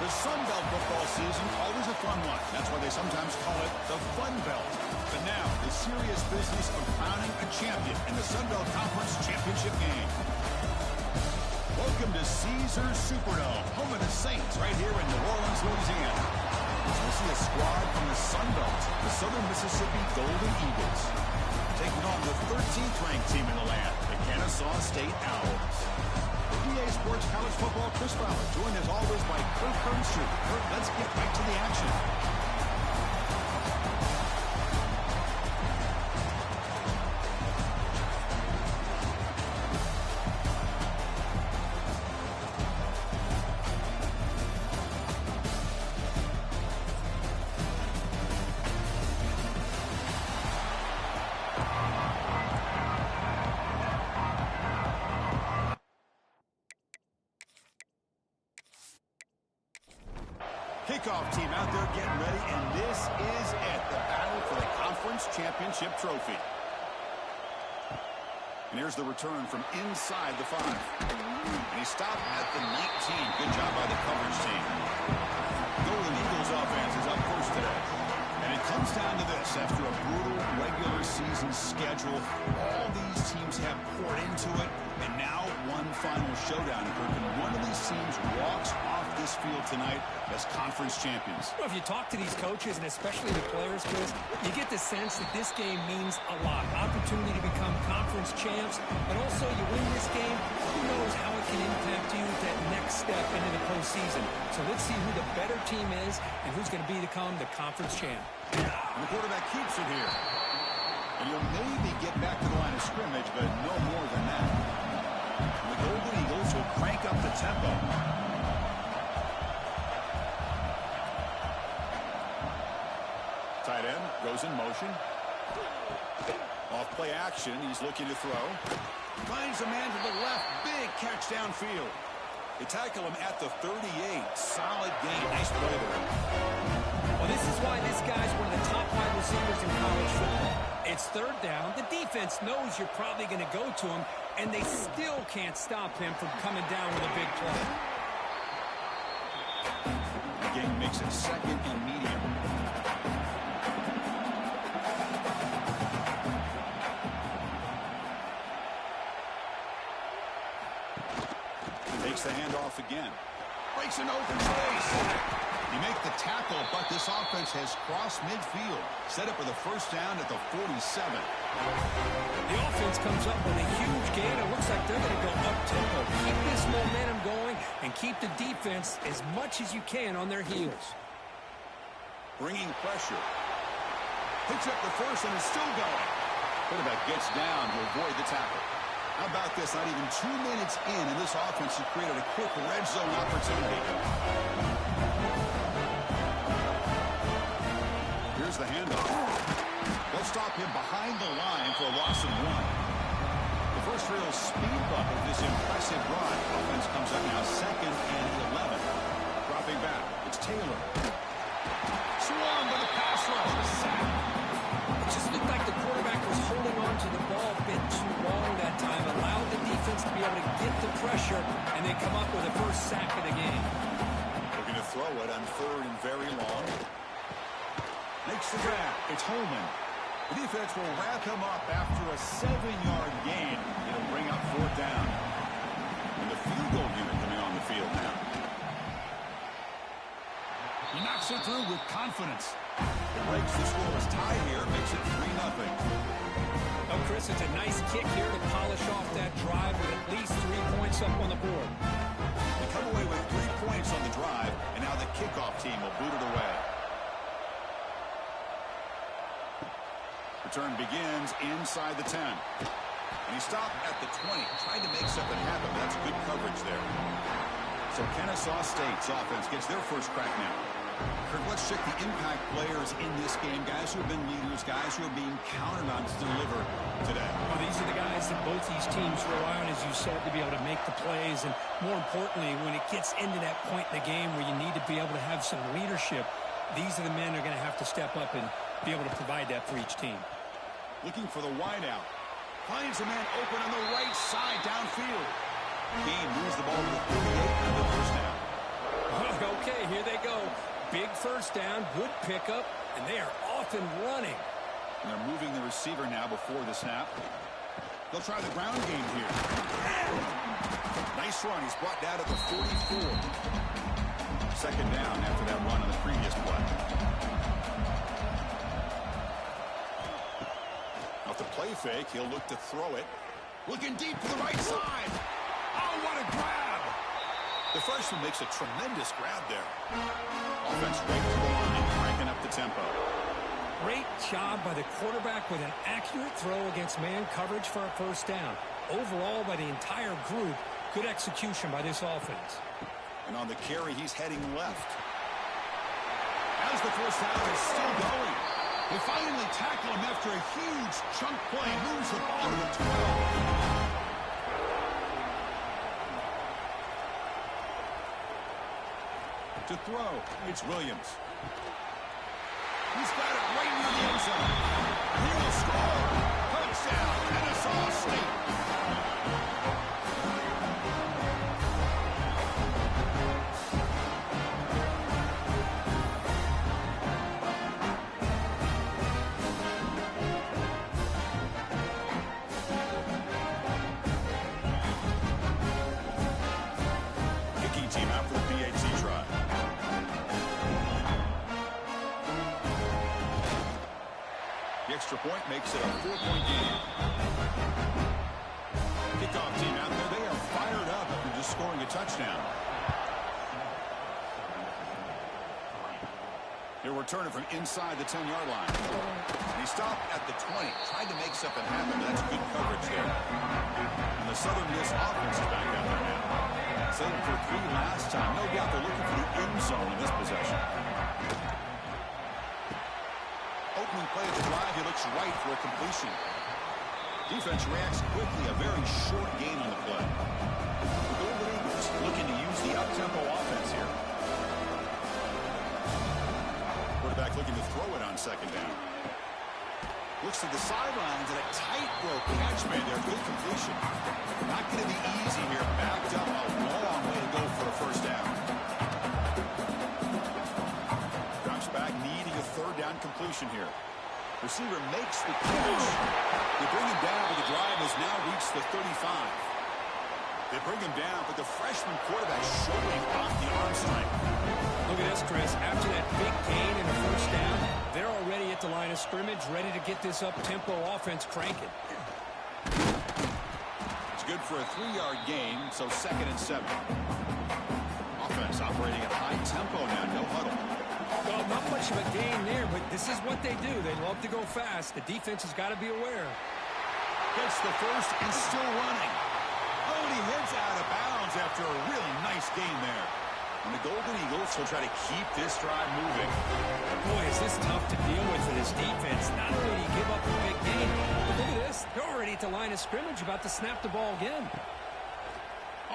The Sun Belt football season, always a fun one. That's why they sometimes call it the Fun Belt. But now, the serious business of crowning a champion in the Sun Belt Conference Championship game. Welcome to Caesars Superdome, home of the Saints, right here in New Orleans, Louisiana. We'll see a squad from the Sun Belt, the Southern Mississippi Golden Eagles, taking on the 13th ranked team in the land, the Kennesaw State Owls. EA Sports College Football Chris Fowler, joined as always by Kurt Hermstreet. Kurt, let's get right to the action. Kickoff team out there getting ready, and this is it, the battle for the conference championship trophy. And here's the return from inside the 5. And he stopped at the 19. Good job by the coverage team. Golden Eagles offense is up first today. And it comes down to this. After a brutal regular season schedule, all these teams have poured into it, and now one final showdown. And one of these teams walks off this field tonight as conference champions. Well, if you talk to these coaches, and especially the players, Chris, you get the sense that this game means a lot. Opportunity to become conference champs, and also you win this game, who knows how it can impact you that next step into the postseason. So let's see who the better team is and who's going to become the conference champ. And the quarterback keeps it here. And you'll maybe get back to the line of scrimmage, but no more than that. And the Golden Eagles will crank up the tempo. Tight end goes in motion. Off play action, he's looking to throw. Finds a man to the left, big catch downfield. They tackle him at the 38. Solid game, nice play there. Well, this is why this guy's one of the top wide receivers in college football. It's third down. The defense knows you're probably going to go to him, and they still can't stop him from coming down with a big play. The game makes it second and medium. Takes the handoff again. Breaks an open space. You make the tackle, but this offense has crossed midfield. Set up for the first down at the 47. The offense comes up with a huge gain. It looks like they're going to go up-tempo. Keep this momentum going and keep the defense as much as you can on their heels. Bringing pressure. Picks up the first and is still going. Quarterback gets down to avoid the tackle. How about this? Not even 2 minutes in, and this offense has created a quick red zone opportunity. Here's the handoff. They'll stop him behind the line for a loss of 1. The first real speed bump of this impressive run. Offense comes up now 2nd and 11. Dropping back, it's Taylor. Swarmed by the pass rush. A sack. It just looked like the quarterback was holding on to the ball a bit too long that time, allowed the defense to be able to get the pressure, and they come up with the first sack of the game. Looking to throw it on 3rd and very long. Makes the grab. It's Holman. The defense will wrap him up after a 7-yard gain. It'll bring up 4th down. And the field goal unit coming on the field now. He knocks it through with confidence. It breaks the scoreless tie here, makes it 3-0. Oh, Chris, it's a nice kick here to polish off that drive with at least 3 points up on the board. They come away with 3 points on the drive, and now the kickoff team will boot it away. Return begins inside the 10. And he stopped at the 20. Tried to make something happen, but that's good coverage there. So Kennesaw State's offense gets their first crack now. Kurt, let's check the impact players in this game. Guys who have been leaders, guys who are being counted on to deliver today. Well, these are the guys that both these teams rely on, as you said, to be able to make the plays. And more importantly, when it gets into that point in the game where you need to be able to have some leadership, these are the men that are going to have to step up and be able to provide that for each team. Looking for the wideout. Finds a man open on the right side downfield. Game moves the ball to the 38 for the first down. Okay, here they go. Big first down, good pickup, and they are off and running. And they're moving the receiver now before the snap. They'll try the ground game here. Nice run. He's brought down to the 44. Second down after that run on the previous play. Off the play fake, he'll look to throw it. Looking deep to the right side. Oh, what a grab! The freshman makes a tremendous grab there. Offense right to the line, cranking up the tempo. Great job by the quarterback with an accurate throw against man coverage for a first down. Overall, by the entire group, good execution by this offense. And on the carry, he's heading left. As the first down is still going. They finally tackle him after a huge chunk play. Moves the ball to the 12. To throw, it's Williams. He's got it right near the end zone. He will score. Touchdown, Kennesaw State. Kicking team out for the PAT try. The extra point makes it a 4-point game. Kickoff team out there. They are fired up after just scoring a touchdown. He'll return it from inside the 10-yard line. And he stopped at the 20. Tried to make something happen, but that's good coverage there. And the Southern Miss offense is back out there now. Settled for 3 last time. No doubt they're looking for the end zone in this possession. Opening play of the drive, he looks right for a completion. Defense reacts quickly, a very short gain on the play. The Golden Eagles looking to use the up-tempo offense here. Quarterback looking to throw it on second down. Looks to the sidelines and a tightrope catch made there. Good completion. Not going to be easy here. Backed up a long way to go for a first down. Drops back, needing a third down completion here. Receiver makes the catch. They bring him down, but the drive has now reached the 35. They bring him down, but the freshman quarterback showing off the arm strength. Look at this, Chris. After that big gain in the first down, they're already at the line of scrimmage, ready to get this up-tempo offense cranking. It's good for a 3-yard gain, so 2nd and 7. Offense operating at high tempo now, no huddle. Well, not much of a gain there, but this is what they do. They love to go fast. The defense has got to be aware. Gets the first and still running. Oh, and he heads out of bounds after a really nice gain there. And the Golden Eagles will try to keep this drive moving. Boy, is this tough to deal with for this defense. Not only do you give up a big gain, but look at this. They're already at the line of scrimmage, about to snap the ball again.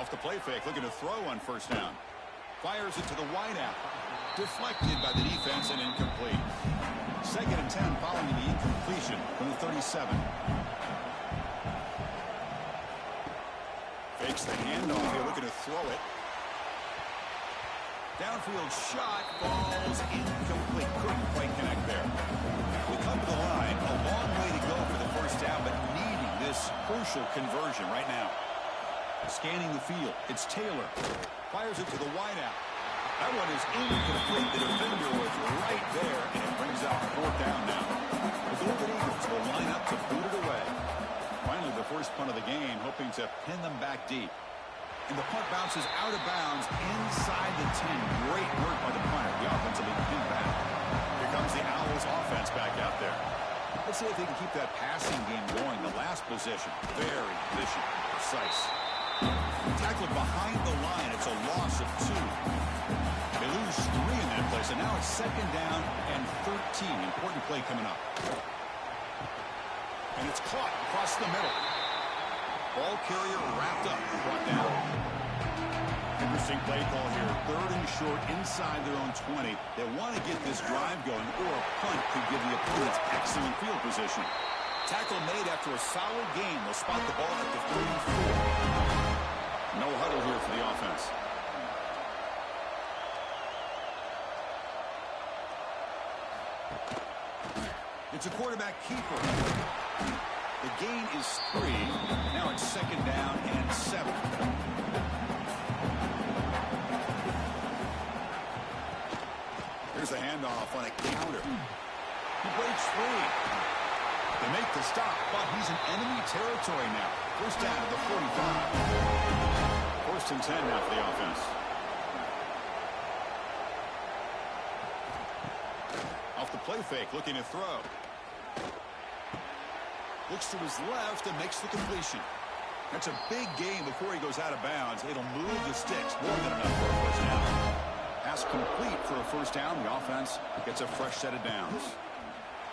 Off the play fake, looking to throw on first down. Fires it to the wideout. Deflected by the defense and incomplete. 2nd and 10 following the incompletion from the 37. Fakes the handoff here, looking to throw it. Downfield shot falls incomplete. Couldn't quite connect there. We come to the line. A long way to go for the first down, but needing this crucial conversion right now. Scanning the field. It's Taylor. Fires it to the wideout. That one is incomplete. The defender was right there, and it brings out 4th down now. The Golden Eagles will line up to boot it away. Finally, the first punt of the game, hoping to pin them back deep. And the punt bounces out of bounds inside the 10. Great work by the punter. The offense will be pinned back. Here comes the Owls offense back out there. Let's see if they can keep that passing game going. The last possession, very efficient, precise. Tackled behind the line. It's a loss of 2. They lose 3 in that place, and now it's 2nd down and 13. Important play coming up. And it's caught across the middle. Ball carrier wrapped up, brought down. Interesting play call here. 3rd and short inside their own 20. They want to get this drive going, or a punt could give the opponents excellent field position. Tackle made after a solid gain. They'll spot the ball at the 34. No huddle here for the offense. It's a quarterback keeper. The gain is 3. Now it's 2nd down and 7. Here's the handoff on a counter. He breaks free. They make the stop, but he's in enemy territory now. First down at the 45. 1st and 10 now for the offense. Off the play fake, looking to throw. Looks to his left and makes the completion. That's a big gain before he goes out of bounds. It'll move the sticks. More than enough for a first down. Pass complete for a first down. The offense gets a fresh set of downs.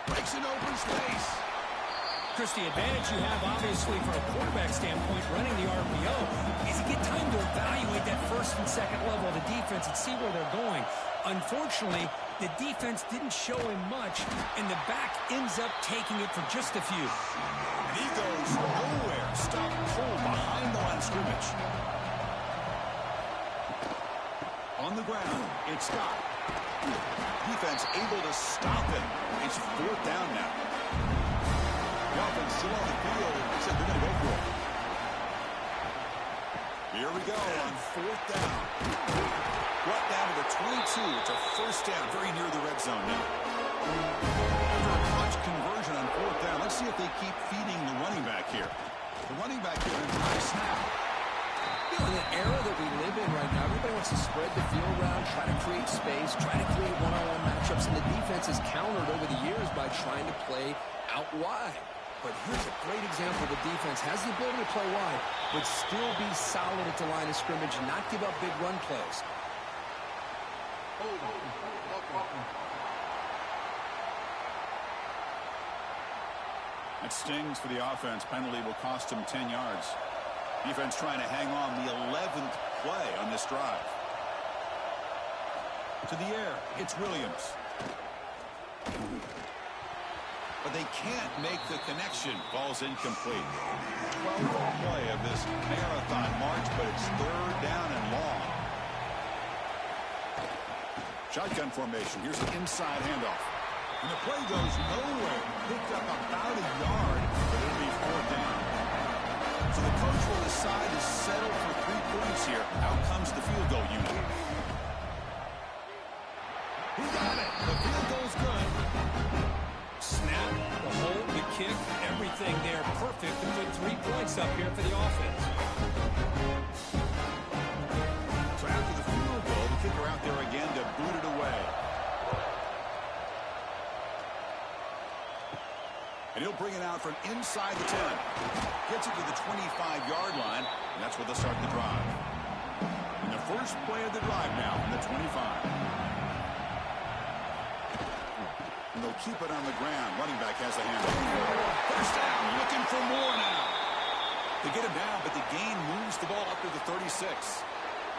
Breaks an open space. Chris, the advantage you have, obviously, from a quarterback standpoint, running the RPO, is you get time to evaluate that 1st and 2nd level of the defense and see where they're going. Unfortunately, the defense didn't show him much, and the back ends up taking it for just a few. And he goes nowhere. Stop cold behind the line of scrimmage. On the ground, it's Scott. Defense able to stop him. It's 4th down now. The offense still on the field, except they're going to go for it. Here we go on 4th down. Brought down to the 22. It's a first down, very near the red zone now. After a clutch conversion on 4th down, let's see if they keep feeding the running back here. The running back here in high snap. You know, in the era that we live in right now, everybody wants to spread the field around, try to create space, try to create one-on-one matchups, and the defense has countered over the years by trying to play out wide. But here's a great example. The defense has the ability to play wide, but still be solid at the line of scrimmage and not give up big run plays. That stings for the offense. Penalty will cost him 10 yards. Defense trying to hang on the 11th play on this drive. To the air, it's Williams. But they can't make the connection. Ball's incomplete. 12th play of this marathon march, but it's 3rd down and long. Shotgun formation. Here's the inside handoff. And the play goes nowhere. Picked up about a yard, but it'll be 4th down. So the coach will decide to settle for 3 points here. Out comes the field goal unit. He got it. The field goal's good. Snap, the hold, the kick, everything there perfect to put 3 points up here for the offense. So after the field goal, the kicker out there again to boot it away. And he'll bring it out from inside the 10. Gets it to the 25-yard line, and that's where they'll start the drive. And the first play of the drive now from the 25. And they'll keep it on the ground. Running back has the handoff. First down, looking for more now. They get him down, but the gain moves the ball up to the 36.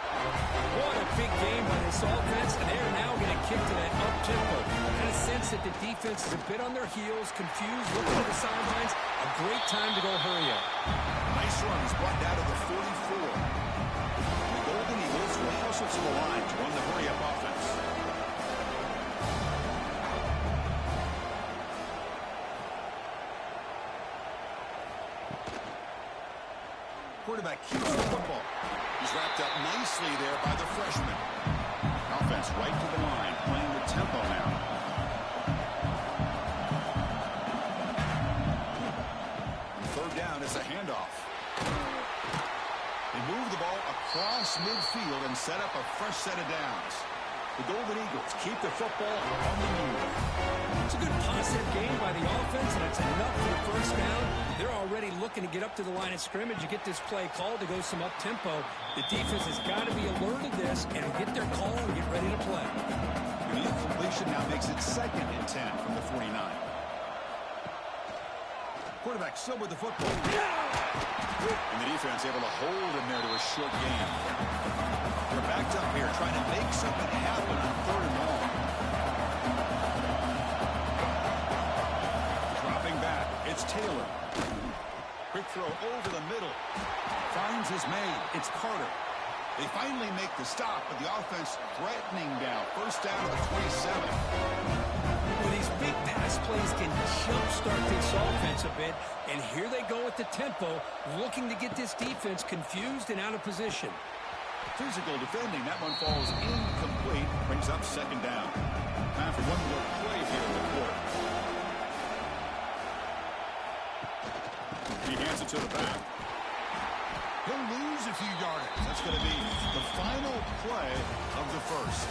What a big game by this offense, and they are now going to kick to that up-tempo. Kind of sense that the defense is a bit on their heels, confused, looking at the sidelines. A great time to go hurry up. Nice run. He's brought down to the 44. The Golden Eagles will hustle to the line to run the hurry-up offense. Quarterback keeps the football. He's wrapped up nicely there by the freshman. Offense right to the line, playing with tempo now. And 3rd down is a handoff. They move the ball across midfield and set up a fresh set of downs. The Golden Eagles keep the football on the move. It's a good positive game by the offense, and it's enough for the first down. They're already looking to get up to the line of scrimmage and get this play called to go some up-tempo. The defense has got to be alert of this and get their call and get ready to play. The incompletion now makes it 2nd and 10 from the 49. Quarterback still with the football. And the defense able to hold him there to a short gain. They're backed up here trying to make something happen on 3rd and long. Dropping back. It's Taylor. Quick throw over the middle. Finds his man. It's Carter. They finally make the stop, but the offense threatening now. First down to the 27. With these These big pass plays can jumpstart this offense a bit, and here they go with the tempo, looking to get this defense confused and out of position. Physical defending. That one falls incomplete. Brings up second down. Time for one more play here in the quarter. He hands it to the back. He'll lose a few yardage. That's going to be the final play of the first.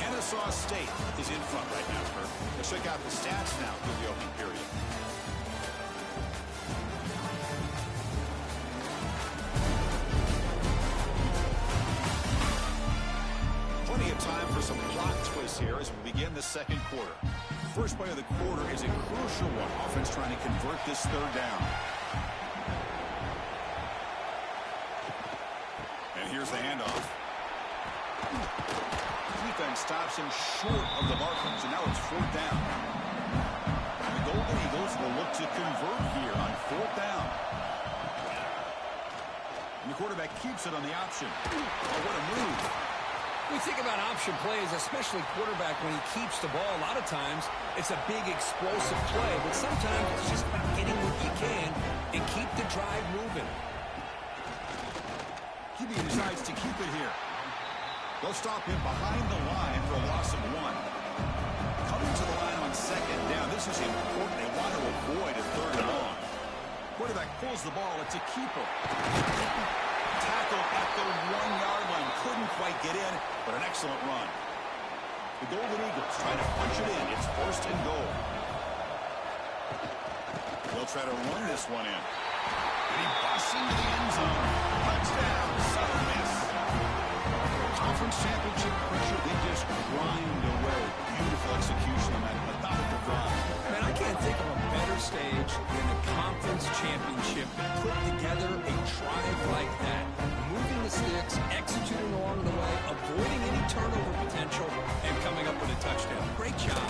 Kennesaw State is in front right now, Kirk. Let's check out the stats now through the opening period. Plenty of time for some plot twists here as we begin the second quarter. First play of the quarter is a crucial one. Offense trying to convert this third down. And here's the handoff. Defense stops him short of the markers, and now it's fourth down. The Golden Eagles will look to convert here on fourth down. And the quarterback keeps it on the option. Oh, what a move. We think about option plays, especially quarterback, when he keeps the ball. A lot of times, it's a big explosive play, but sometimes it's just about getting what you can and keep the drive moving. QB decides to keep it here. They'll stop him behind the line for a loss of 1. Coming to the line on second down. This is important. They want to avoid a third and long. Quarterback pulls the ball. It's a keeper. Tackle at the 1-yard line. Couldn't quite get in, but an excellent run. The Golden Eagles trying to punch it in. It's first and goal. They'll try to run this one in. And he busts into the end zone. Touchdown, Southern Miss. Conference championship pressure, they just grind away. Beautiful execution on that methodical drive. Man, I can't think of a better stage than the conference championship to put together a drive like that. Moving the sticks, executing along the way, avoiding any turnover potential, and coming up with a touchdown. Great job.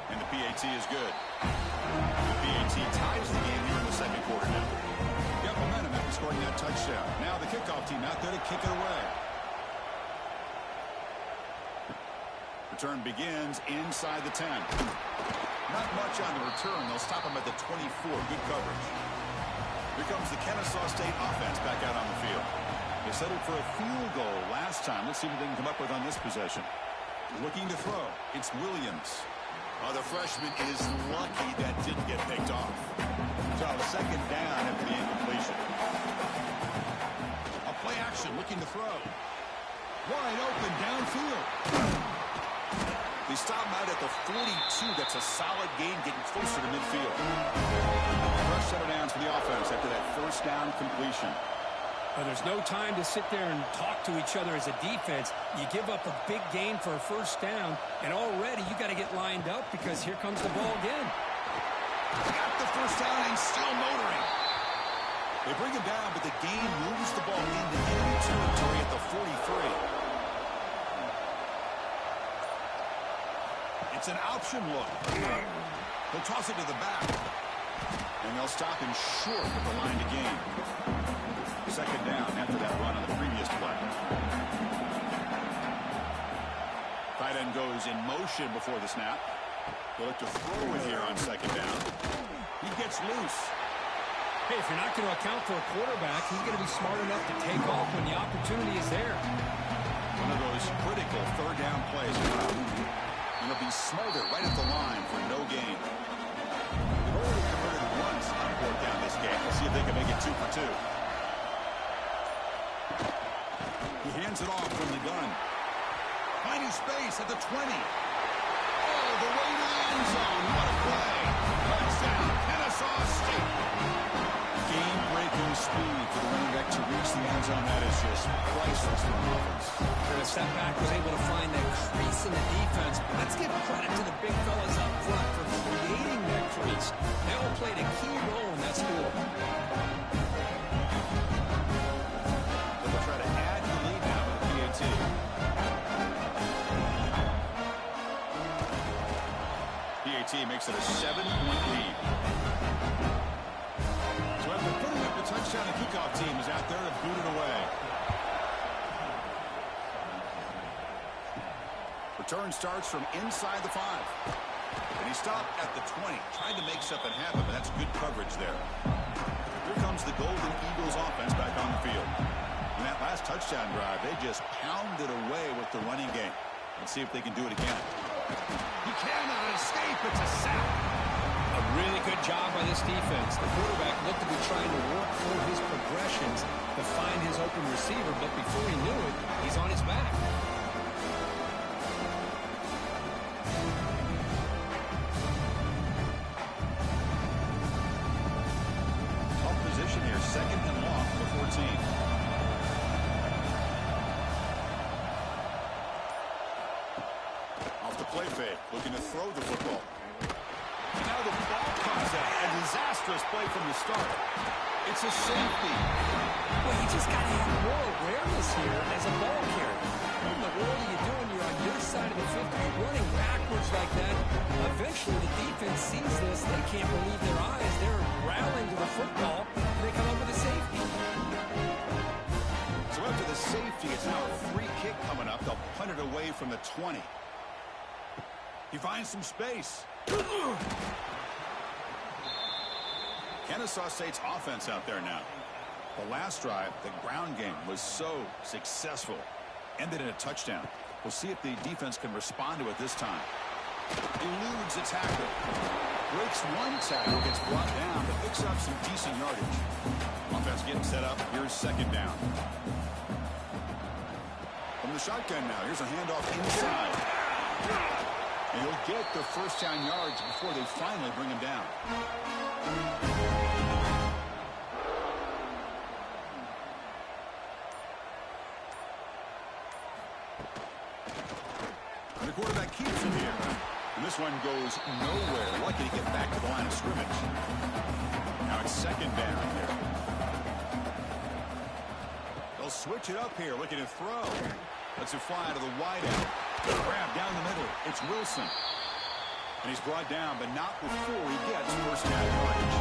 And the PAT is good. The PAT ties the game here in the second quarter now. Got momentum after scoring that touchdown. Now the kickoff team out there to kick it away. Return begins inside the 10. Not much on the return. They'll stop him at the 24. Good coverage. Here comes the Kennesaw State offense back out on the field. They settled for a field goal last time. Let's see what they can come up with on this possession. Looking to throw. It's Williams. The freshman is lucky that didn't get picked off. So second down after the incompletion. A play action looking to throw. Wide open downfield. They stop him out at the 42. That's a solid gain, getting closer to midfield. First set of downs for the offense after that first down completion. Well, there's no time to sit there and talk to each other as a defense. You give up a big gain for a first down, and already you got to get lined up because here comes the ball again. Got the first down and still motoring. They bring him down, but the gain moves the ball into enemy territory at the 43. It's an option look. They'll toss it to the back. And they'll stop him short of the line to gain. Second down after that run on the previous play. Tight end goes in motion before the snap. They'll look to throw it here on second down. He gets loose. Hey, if you're not going to account for a quarterback, he's going to be smart enough to take off when the opportunity is there. One of those critical third down plays. And it'll be smothered right at the line for no gain. They've already converted once on fourth down this game. Let's see if they can make it 2 for 2. He hands it off from the gun. Finding space at the 20. All the way to the end zone. What a play. Touchdown, Kennesaw State. Game-breaking speed for the running back to reach the end zone. That is just priceless for the offense. And the setback was able to find that crease in the defense. Let's give credit to the big fellas up front for creating that crease. They all played a key role in that score. They'll try to add the lead now with the PAT. PAT makes it a 7-point lead. So after putting up the touchdown, the kickoff team is out there to boot it away. Return starts from inside the 5. And he stopped at the 20, trying to make something happen, but that's good coverage there. Here comes the Golden Eagles offense back on the field. In that last touchdown drive, they just pounded away with the running game. Let's see if they can do it again. He cannot escape. It's a sack. A really good job by this defense. The quarterback looked to be trying to work through his progressions to find his open receiver, but before he knew it, he's on his back. Tough position here. Second and long for 14. Play fake, looking to throw the football. And now the ball comes out. A disastrous play from the start. It's a safety. Well, you just got to have more awareness here as a ball carrier. What in the world are you doing? You're on your side of the 50. You're running backwards like that. Eventually, the defense sees this. They can't believe their eyes. They're rallying to the football, and they come up with a safety. So after the safety, it's now a free kick coming up. They'll punt it away from the 20. He finds some space. Kennesaw State's offense out there now. The last drive, the ground game was so successful. Ended in a touchdown. We'll see if the defense can respond to it this time. Eludes a tackle. Breaks one tackle, gets brought down, but picks up some decent yardage. Offense getting set up. Here's second down. From the shotgun now, here's a handoff inside. And he'll get the first down yards before they finally bring him down. And the quarterback keeps it here. And this one goes nowhere. Lucky to get back to the line of scrimmage. Now it's second down here. They'll switch it up here, looking to throw. Lets it fly to the wideout. Grab down the middle. It's Wilson. And he's brought down, but not before he gets first down yardage.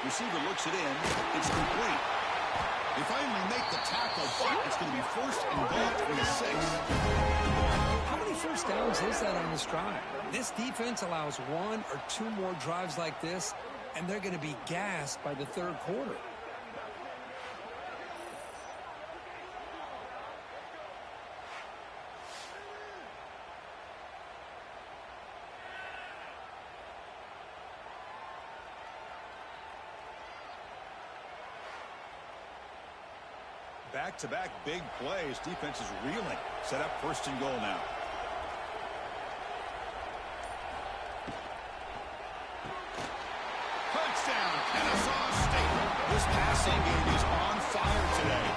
Receiver looks it in. It's complete. They finally make the tackle, but it's going to be first and goal from the 6. How many first downs is that on this drive? This defense allows 1 or 2 more drives like this, and they're going to be gassed by the third quarter. Back-to-back big plays. Defense is reeling. Set up first and goal now. Touchdown, Kennesaw State. This passing game is on fire today.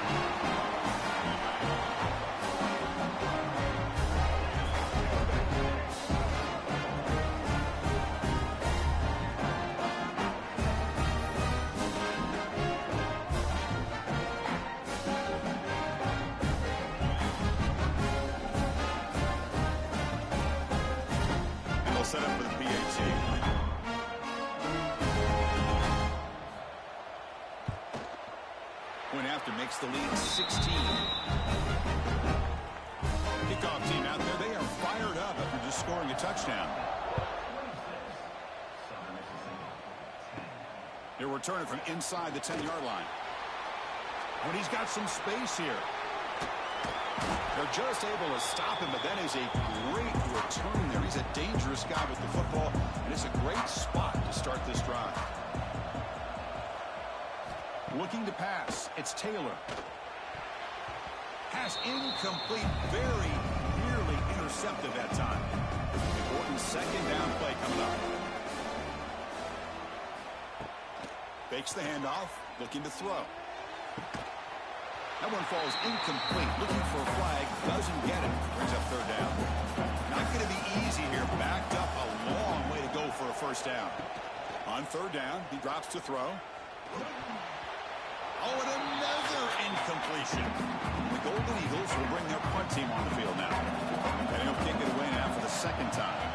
Set up for the PAT. Point after makes the lead 16. Kickoff team out there, they are fired up after just scoring a touchdown. They're returning from inside the 10-yard line. When he's got some space here. They're just able to stop him, but that is a great return there. He's a dangerous guy with the football, and it's a great spot to start this drive. Looking to pass. It's Taylor. Pass incomplete. Very nearly intercepted that time. Important second down play coming up. Fakes the handoff. Looking to throw. That one falls incomplete. Looking for a flag. Doesn't get it. Brings up third down. Not going to be easy here. Backed up a long way to go for a first down. On third down, he drops to throw. Oh, and another incompletion. The Golden Eagles will bring their punt team on the field now. And he'll kick it away now for the second time.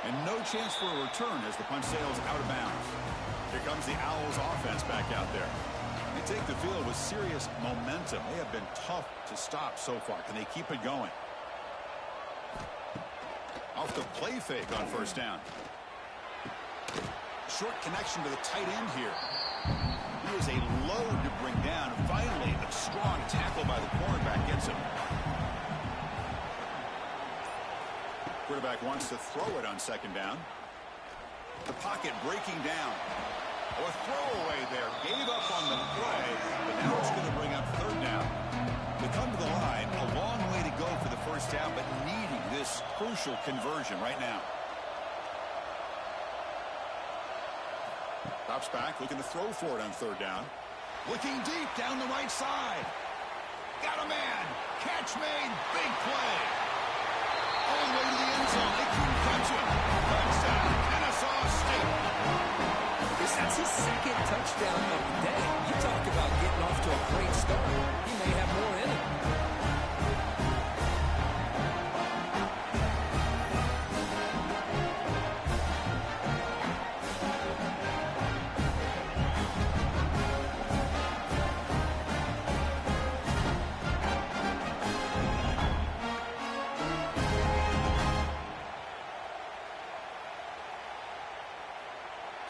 And no chance for a return as the punt sails out of bounds. Here comes the Owls offense back out there. They take the field with serious momentum. They have been tough to stop so far. Can they keep it going? Off the play fake on first down. Short connection to the tight end here. He is a load to bring down. Finally, a strong tackle by the cornerback gets him. Quarterback wants to throw it on second down. The pocket breaking down. Oh, a throwaway there. Gave up on the play, but now it's going to bring up third down. They come to the line. A long way to go for the first down, but needing this crucial conversion right now. Drops back, looking to throw for it on third down. Looking deep down the right side. Got a man. Catch made. Big play. All the way to the end zone. They couldn't catch him. Touchdown, Kennesaw State. That's his second touchdown of the day. You talk about getting off to a great start. He may have more in him.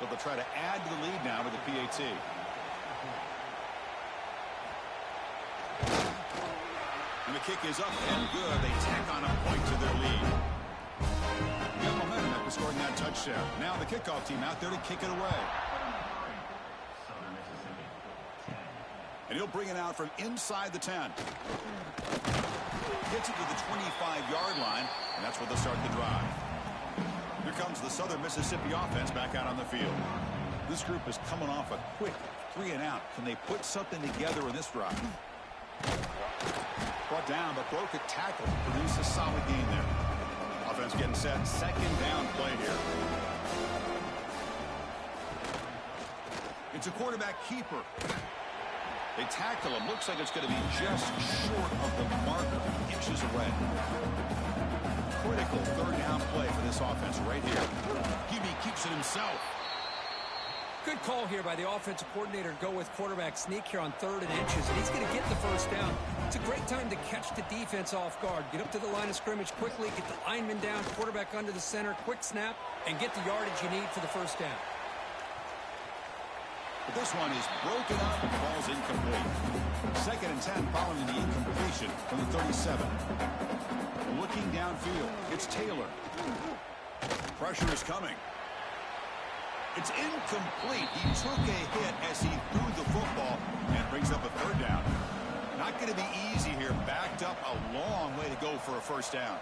So they'll try to add to the lead now with the PAT. And the kick is up and good. They tack on a point to their lead. They have momentum after scoring that touchdown. Now the kickoff team out there to kick it away. And he'll bring it out from inside the 10. Gets it to the 25-yard line, and that's where they'll start the drive. Here comes the Southern Mississippi offense back out on the field. This group is coming off a quick 3-and-out. Can they put something together in this drive? Brought down, but broke a tackle. Produced a solid gain there. Offense getting set. Second down play here. It's a quarterback keeper. They tackle him. Looks like it's going to be just short of the marker. Inches away. Critical third down play for this offense right here. Gibby keeps it himself. Good call here by the offensive coordinator to go with quarterback sneak here on 3rd and inches. And he's going to get the first down. It's a great time to catch the defense off guard. Get up to the line of scrimmage quickly, get the lineman down, quarterback under the center, quick snap, and get the yardage you need for the first down. But this one is broken up and falls incomplete. 2nd and 10 following the incompletion from the 37. Looking downfield, it's Taylor. Pressure is coming. It's incomplete. He took a hit as he threw the football and brings up a third down. Not going to be easy here. Backed up a long way to go for a first down.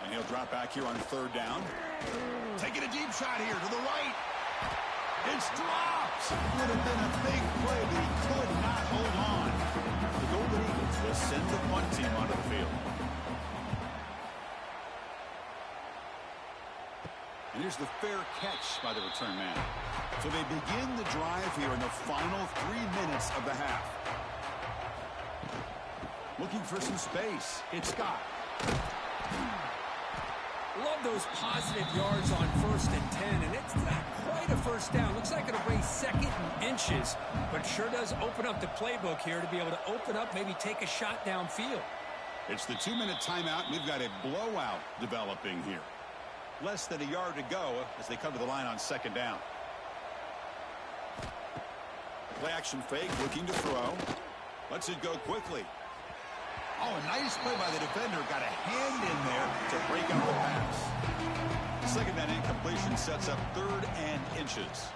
And he'll drop back here on 3rd down. Taking a deep shot here to the right. It's dropped. Would have been a big play, but he could not hold on. The Golden Eagles will send the punt team onto the field. And here's the fair catch by the return man. So they begin the drive here in the final 3 minutes of the half. Looking for some space. It's Scott. Love those positive yards on 1st and 10, and it's not quite a first down. Looks like it'll bring 2nd and inches, but sure does open up the playbook here to be able to open up, maybe take a shot downfield. It's the 2-minute timeout, and we've got a blowout developing here. Less than a yard to go as they come to the line on 2nd down. Play action fake, looking to throw. Lets it go quickly. Oh, a nice play by the defender. Got a hand in there to break up the pass. 2nd down incompletion sets up 3rd and inches.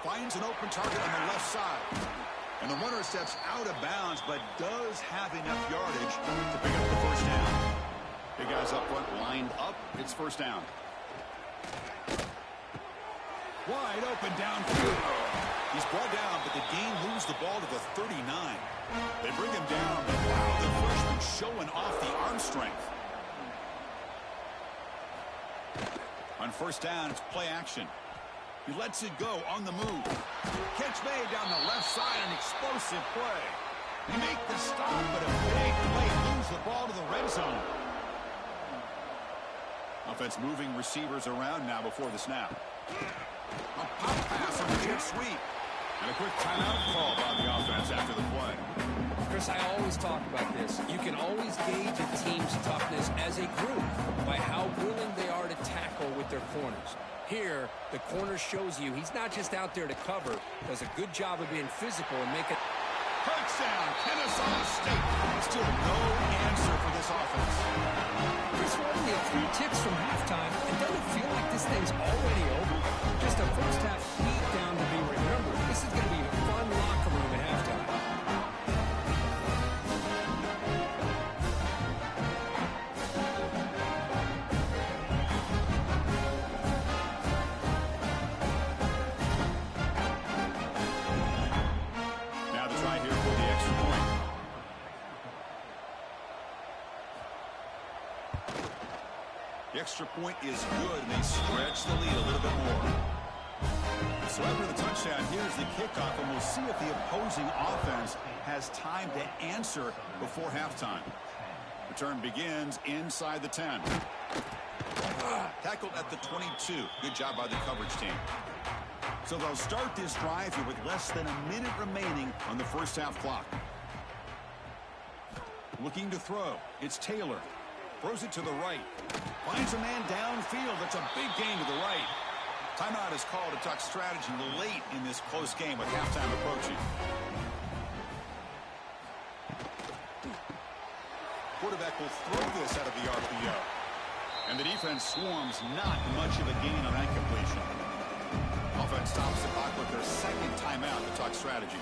Finds an open target on the left side. And the runner steps out of bounds, but does have enough yardage to pick up the first down. Big guys up front lined up. It's first down. Wide open downfield. He's brought down, but the gain moves the ball to the 39. They bring him down, but wow, the freshman showing off the arm strength. On first down, it's play action. He lets it go on the move. Catch made down the left side, an explosive play. You make the stop, but a big play moves the ball to the red zone. Offense moving receivers around now before the snap. A pop pass on the jet sweep. And a quick timeout call by the offense after the play. Chris, I always talk about this. You can always gauge a team's toughness as a group by how willing they are to tackle with their corners. Here, the corner shows you he's not just out there to cover, does a good job of being physical and making... Touchdown, Kennesaw State. Still no answer for this offense. Chris, we're only at 3 ticks from halftime, and doesn't it feel like this thing's already over? Just a first half beat down to be remembered. This is going to be a fun locker room at halftime. Now the try here for the extra point. The extra point is good, and they stretch the lead a little bit more. So after the touchdown, here's the kickoff, and we'll see if the opposing offense has time to answer before halftime. Return begins inside the 10. Tackled at the 22. Good job by the coverage team. So they'll start this drive here with less than a minute remaining on the first half clock. Looking to throw. It's Taylor. Throws it to the right. Finds a man downfield. That's a big gain to the right. Timeout is called to talk strategy late in this close game with halftime approaching. Quarterback will throw this out of the RPO. And the defense swarms, not much of a gain on that completion. Offense stops the clock with their second timeout to talk strategy.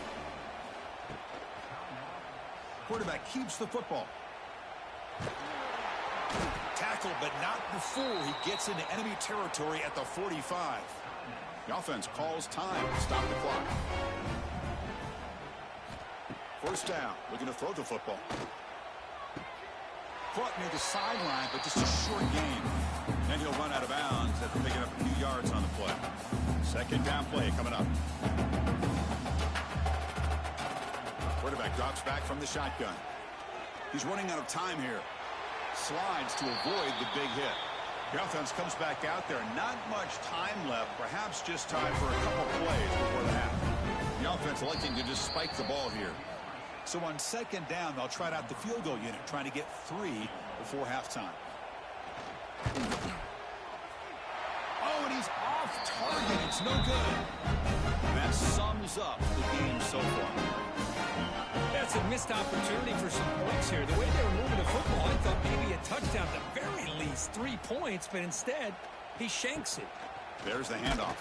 Quarterback keeps the football. Tackle, but not before he gets into enemy territory at the 45. The offense calls time to stop the clock. First down, looking to throw the football. Caught near the sideline, but just a short gain. And he'll run out of bounds after picking up a few yards on the play. Second down play coming up. Quarterback drops back from the shotgun. He's running out of time here. Slides to avoid the big hit. The offense comes back out there. Not much time left. Perhaps just time for a couple plays before the half. The offense electing to just spike the ball here. So on second down, they'll try out the field goal unit, trying to get 3 before halftime. Oh, and he's off target. It's no good. That sums up the game so far. That's a missed opportunity for some points here. The way they were moving the football, I thought maybe a touchdown, at the very least 3 points, but instead, he shanks it. There's the handoff.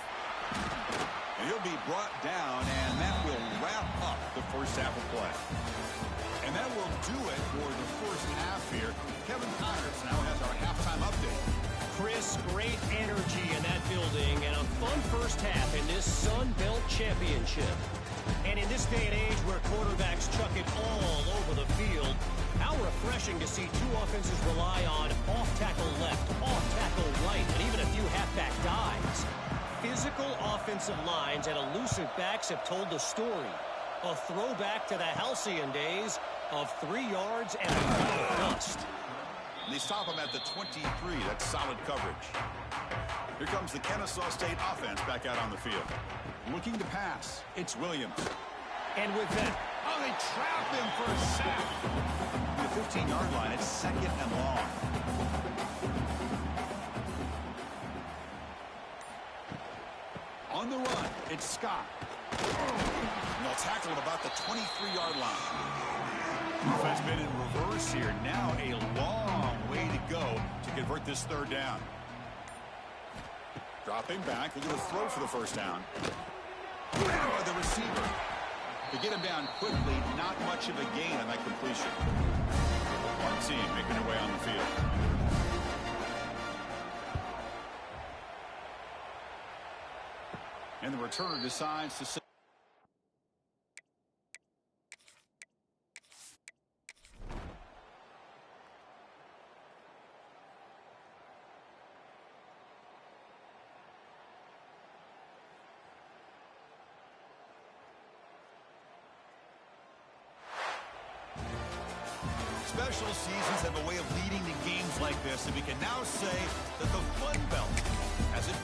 And he'll be brought down, and that will wrap up the first half of play. And that will do it for the first half here. Kevin Connors now has our halftime update. Chris, great energy in that building and a fun first half in this Sun Belt Championship. And in this day and age where quarterbacks chuck it all over the field, how refreshing to see 2 offenses rely on off-tackle left, off-tackle right, and even a few halfback dives. Physical offensive lines and elusive backs have told the story. A throwback to the halcyon days of 3 yards and a cloud of dust. They stop him at the 23. That's solid coverage. Here comes the Kennesaw State offense back out on the field. Looking to pass. It's Williams. And with that, oh, they trap him for a sack. The 15-yard line, it's second and long. On the run, it's Scott. And they'll tackle him about the 23-yard line. Defense been in reverse here. Now a long way to go to convert this third down. Dropping back, looking to throw for the first down. By the receiver. To get him down quickly, not much of a gain on that completion. One team making their way on the field. And the returner decides to... Special seasons have a way of leading to games like this, and we can now say that the Fun Belt has it.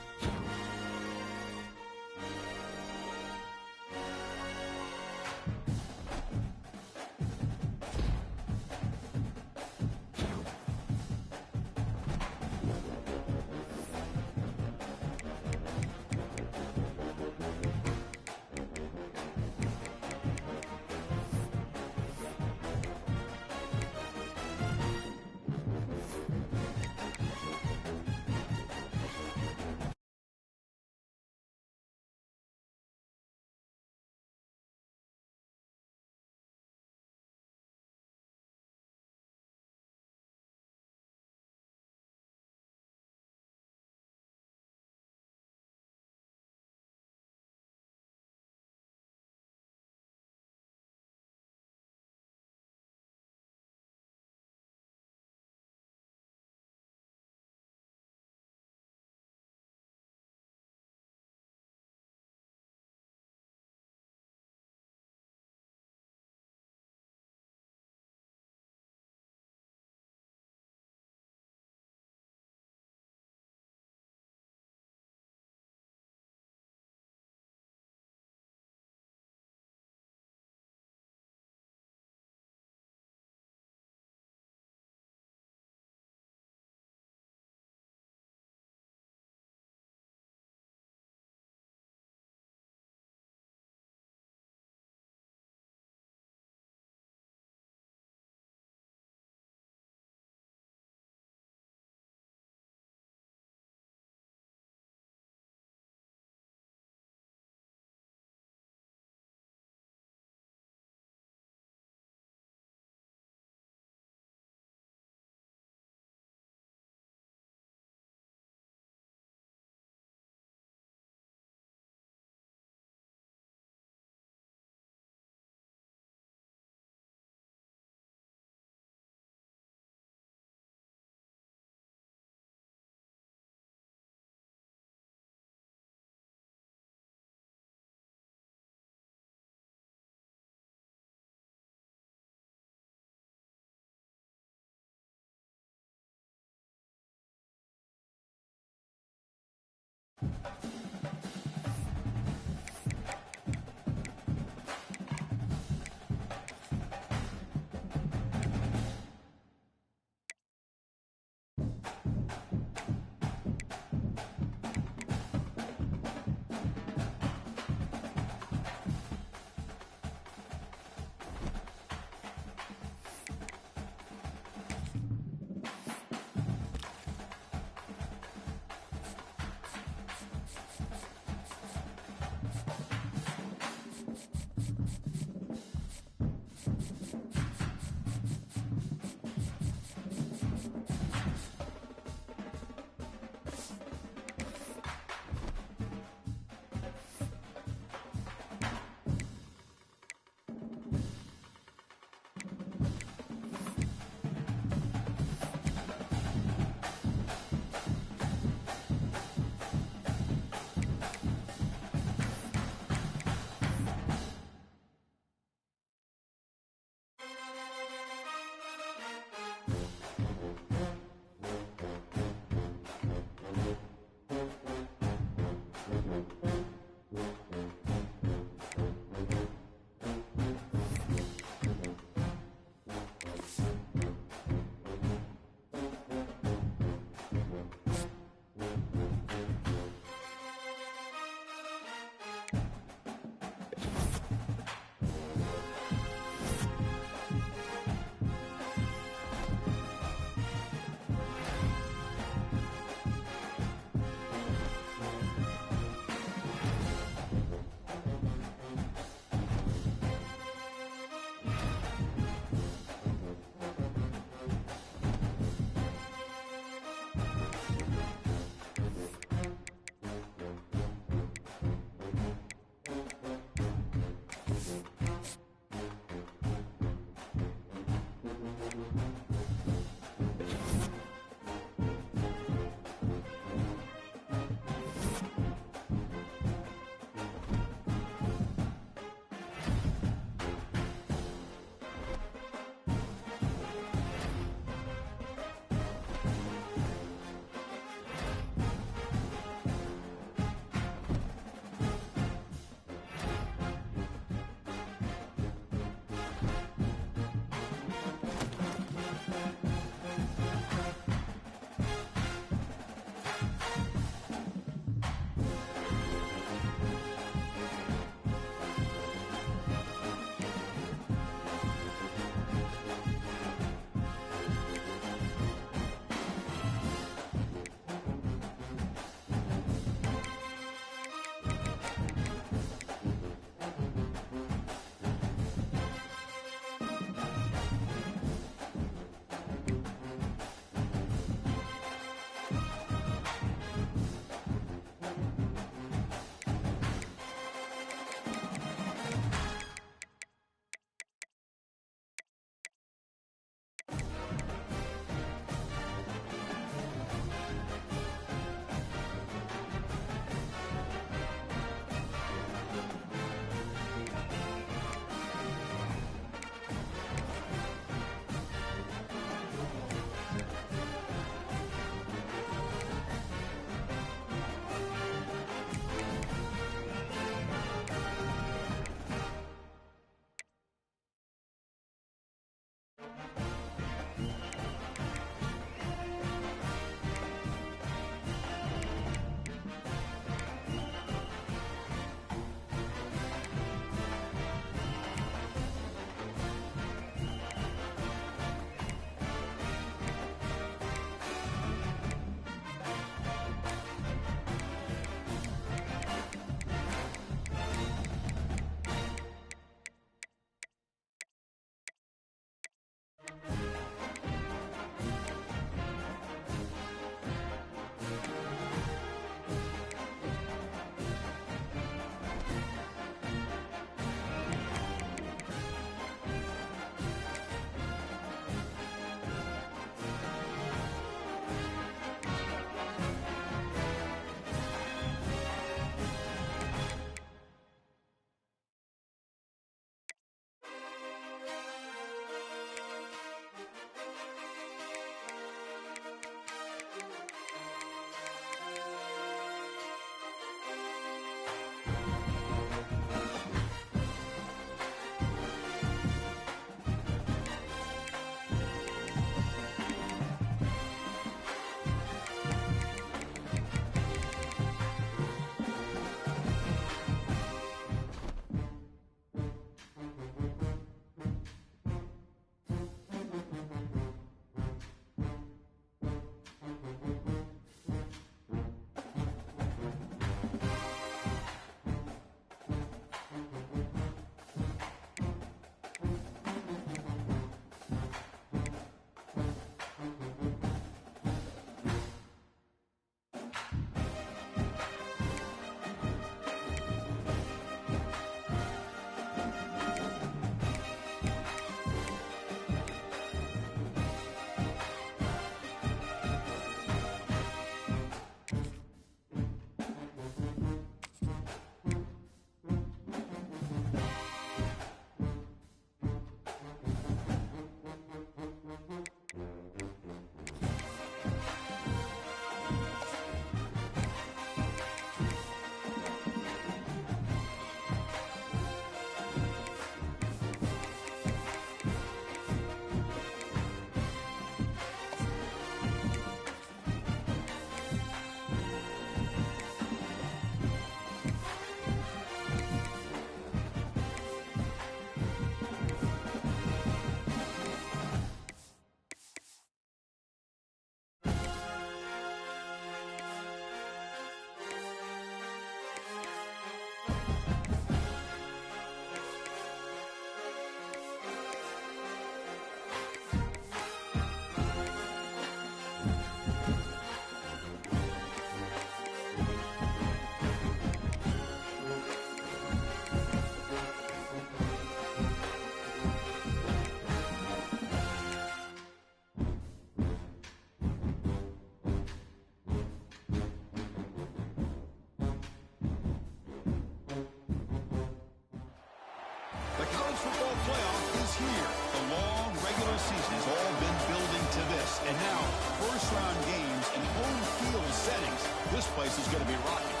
football playoff is here. The long regular season has all been building to this. And now, first-round games in home field settings. This place is going to be rocking.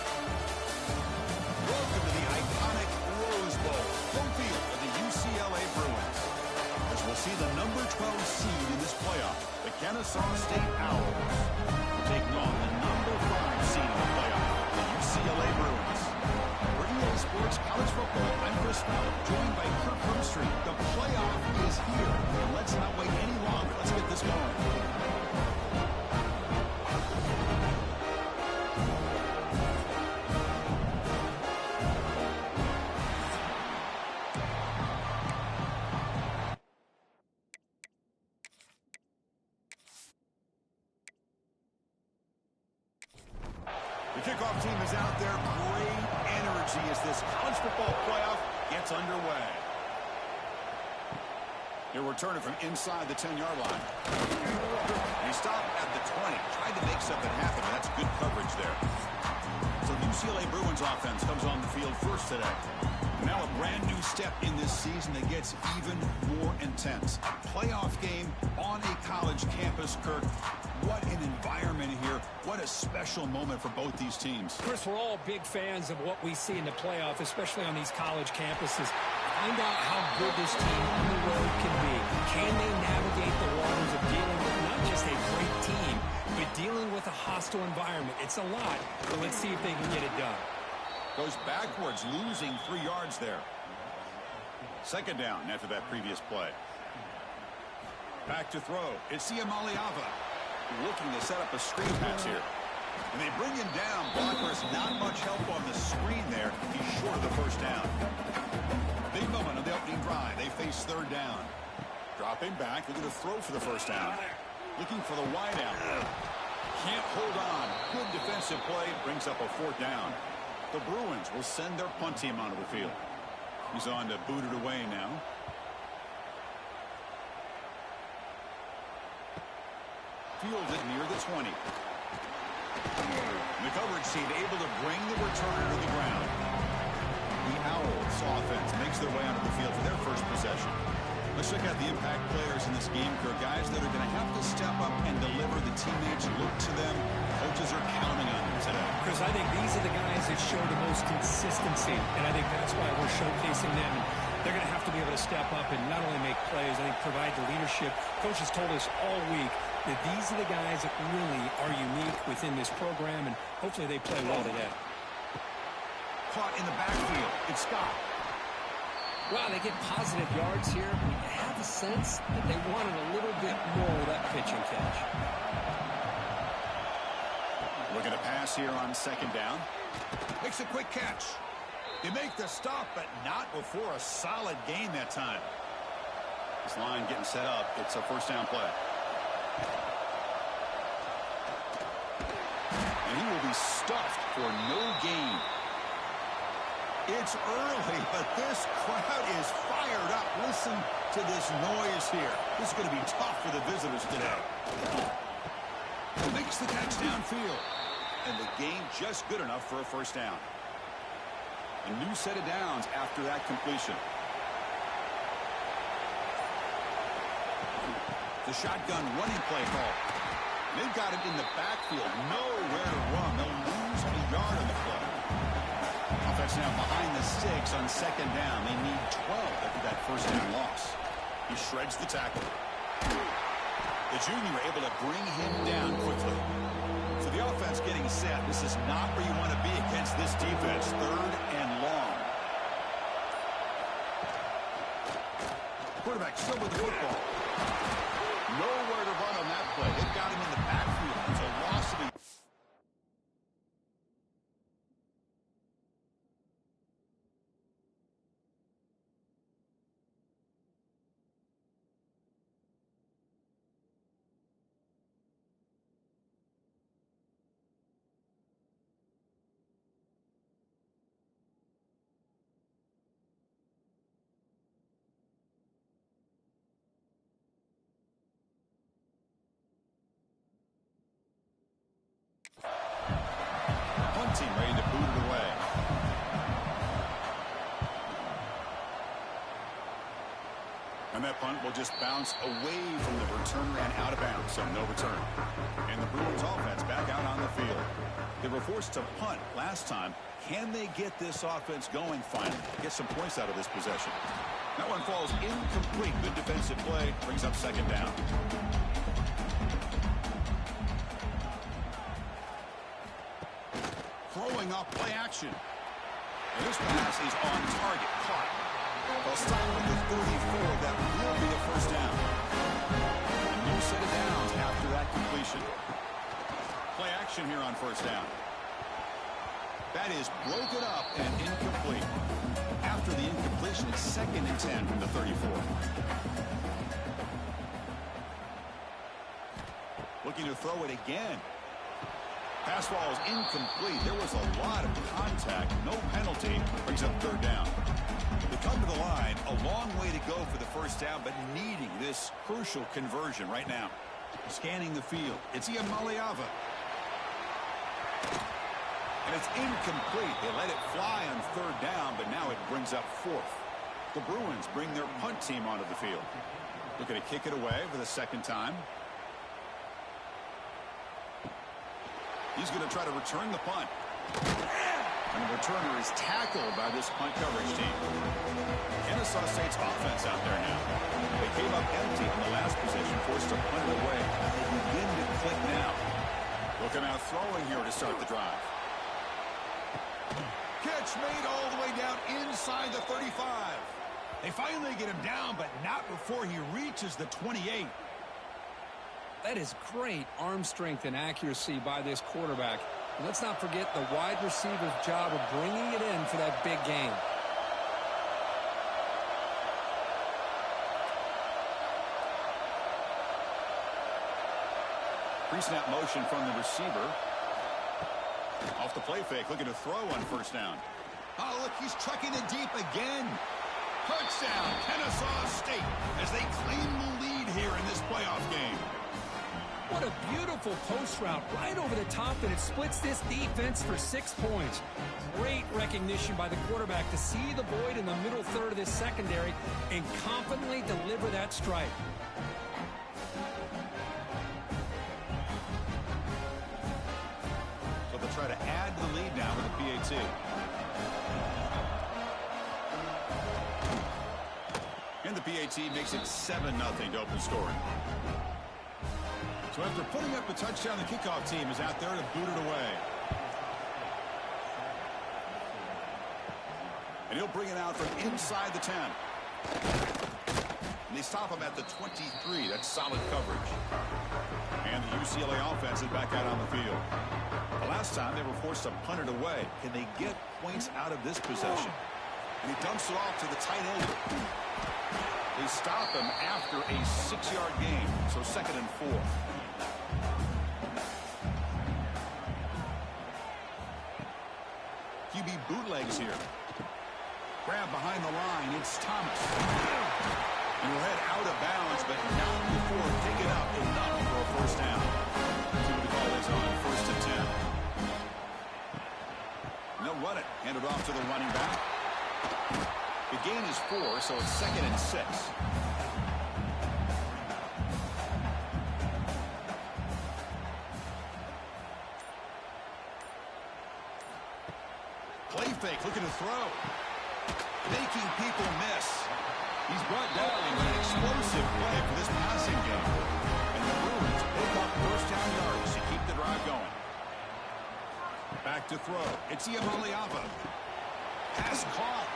Welcome to the iconic Rose Bowl, home field of the UCLA Bruins. As we'll see the number 12 seed in this playoff, the Kennesaw State Owls, taking on the number 5 seed in the playoff, the UCLA Bruins. For EA Sports College Football, I'm Chris Bell, joined by Kirk Herbstreit. The playoff is here, and let's not wait any longer. Let's get this going. The kickoff team is out there. Great energy as this college football playoff gets underway. He'll return it from inside the 10-yard line. And he stopped at the 20. Tried to make something happen. That's good coverage there. So the UCLA Bruins offense comes on the field first today. Now a brand new step in this season that gets even more intense. A playoff game on a college campus, Kirk. What an environment here. What a special moment for both these teams. Chris, we're all big fans of what we see in the playoff, especially on these college campuses. Find out how good this team on the road can be. Can they navigate the waters of dealing with not just a great team, but dealing with a hostile environment? It's a lot, but let's see if they can get it done. Goes backwards, losing 3 yards there. Second down after that previous play. Back to throw. It's Siamaliava looking to set up a screen pass here. And they bring him down. Blockers not much help on the screen there. He's short of the first down. Big moment on the opening drive. They face third down. Dropping back. Looking to throw for the first down. Looking for the wide out. Can't hold on. Good defensive play. Brings up a fourth down. The Bruins will send their punt team onto the field. He's on to boot it away now. Fielded near the 20. The coverage team able to bring the returner to the ground. The Owls offense makes their way onto the field for their first possession. Let's check out the impact players in this game, Kirk. Guys that are going to have to step up and deliver. The teammates look to them. Coaches are counting on them today. Chris, I think these are the guys that show the most consistency, and I think that's why we're showcasing them. They're going to have to be able to step up and not only make plays, I think provide the leadership. Coaches told us all week that these are the guys that really are unique within this program, and hopefully they play well today. Caught in the backfield. It's Scott. Wow, they get positive yards here. You have a sense that they wanted a little bit more of that pitch and catch. Looking to pass here on second down. Makes a quick catch. They make the stop, but not before a solid gain that time. This line getting set up. It's a first down play. And he will be stuffed for no gain. It's early, but this crowd is fired up. Listen to this noise here. This is going to be tough for the visitors today. Makes the catch downfield. And the gain just good enough for a first down. A new set of downs after that completion. The shotgun running play call. They've got it in the backfield. Nowhere to run. They'll lose a yard on the play. Offense now behind the sticks on second down. They need 12 after that first down loss. He shreds the tackle. The junior able to bring him down quickly. So the offense getting set. This is not where you want to be against this defense. Third and long. Quarterback still with the football. Nowhere to run on that play. They've got him in the backfield. It's a loss of And that punt will just bounce away from the returner and out of bounds, so no return. And the Bruins offense back out on the field. They were forced to punt last time. Can they get this offense going finally? Get some points out of this possession. That one falls incomplete. Good defensive play. Brings up second down. Throwing off play action. And this pass is on target. Caught. They'll stop with the 34. That will be a first down. A new set of downs after that completion. Play action here on first down. That is broken up and incomplete. After the incompletion, it's 2nd and 10 from the 34. Looking to throw it again. Pass ball is incomplete. There was a lot of contact. No penalty. Brings up 3rd down. They come to the line. A long way to go for the first down, but needing this crucial conversion right now. Scanning the field. It's Iamaleava. And it's incomplete. They let it fly on 3rd down, but now it brings up 4th. The Bruins bring their punt team onto the field. Looking to kick it away for the 2nd time. He's going to try to return the punt. And the returner is tackled by this punt coverage team. Kennesaw State's offense out there now. They came up empty in the last possession, forced to punt it away. They begin to click now. Looking out throwing here to start the drive. Catch made all the way down inside the 35. They finally get him down, but not before he reaches the 28. That is great arm strength and accuracy by this quarterback. And let's not forget the wide receiver's job of bringing it in for that big game. Pre-snap motion from the receiver. Off the play fake, looking to throw on first down. Oh, look, he's trucking it deep again. Touchdown, Kennesaw State, as they claim the lead here in this playoff game. What a beautiful post route right over the top, and it splits this defense for 6 points. Great recognition by the quarterback to see the void in the middle third of this secondary and confidently deliver that strike. So they'll try to add the lead now with the PAT. And the PAT makes it 7-0 to open scoring. So after putting up a touchdown, the kickoff team is out there to boot it away. And he'll bring it out from inside the 10. And they stop him at the 23. That's solid coverage. And the UCLA offense is back out on the field. The last time they were forced to punt it away. Can they get points out of this possession? And he dumps it off to the tight end. They stop him after a 6-yard gain. So 2nd and 4. QB bootlegs here. Grab behind the line. It's Thomas. And he'll head out of bounds, but not before picking up enough for a first down. See what the call is on 1st and 10. And they'll run it. Hand it off to the running back. The gain is 4, so it's 2nd and 6. Play fake, looking to throw. Making people miss. He's brought down by an explosive play for this passing game. And the Bruins pick up first down yards to keep the drive going. Back to throw. It's Iamaleava. Pass caught.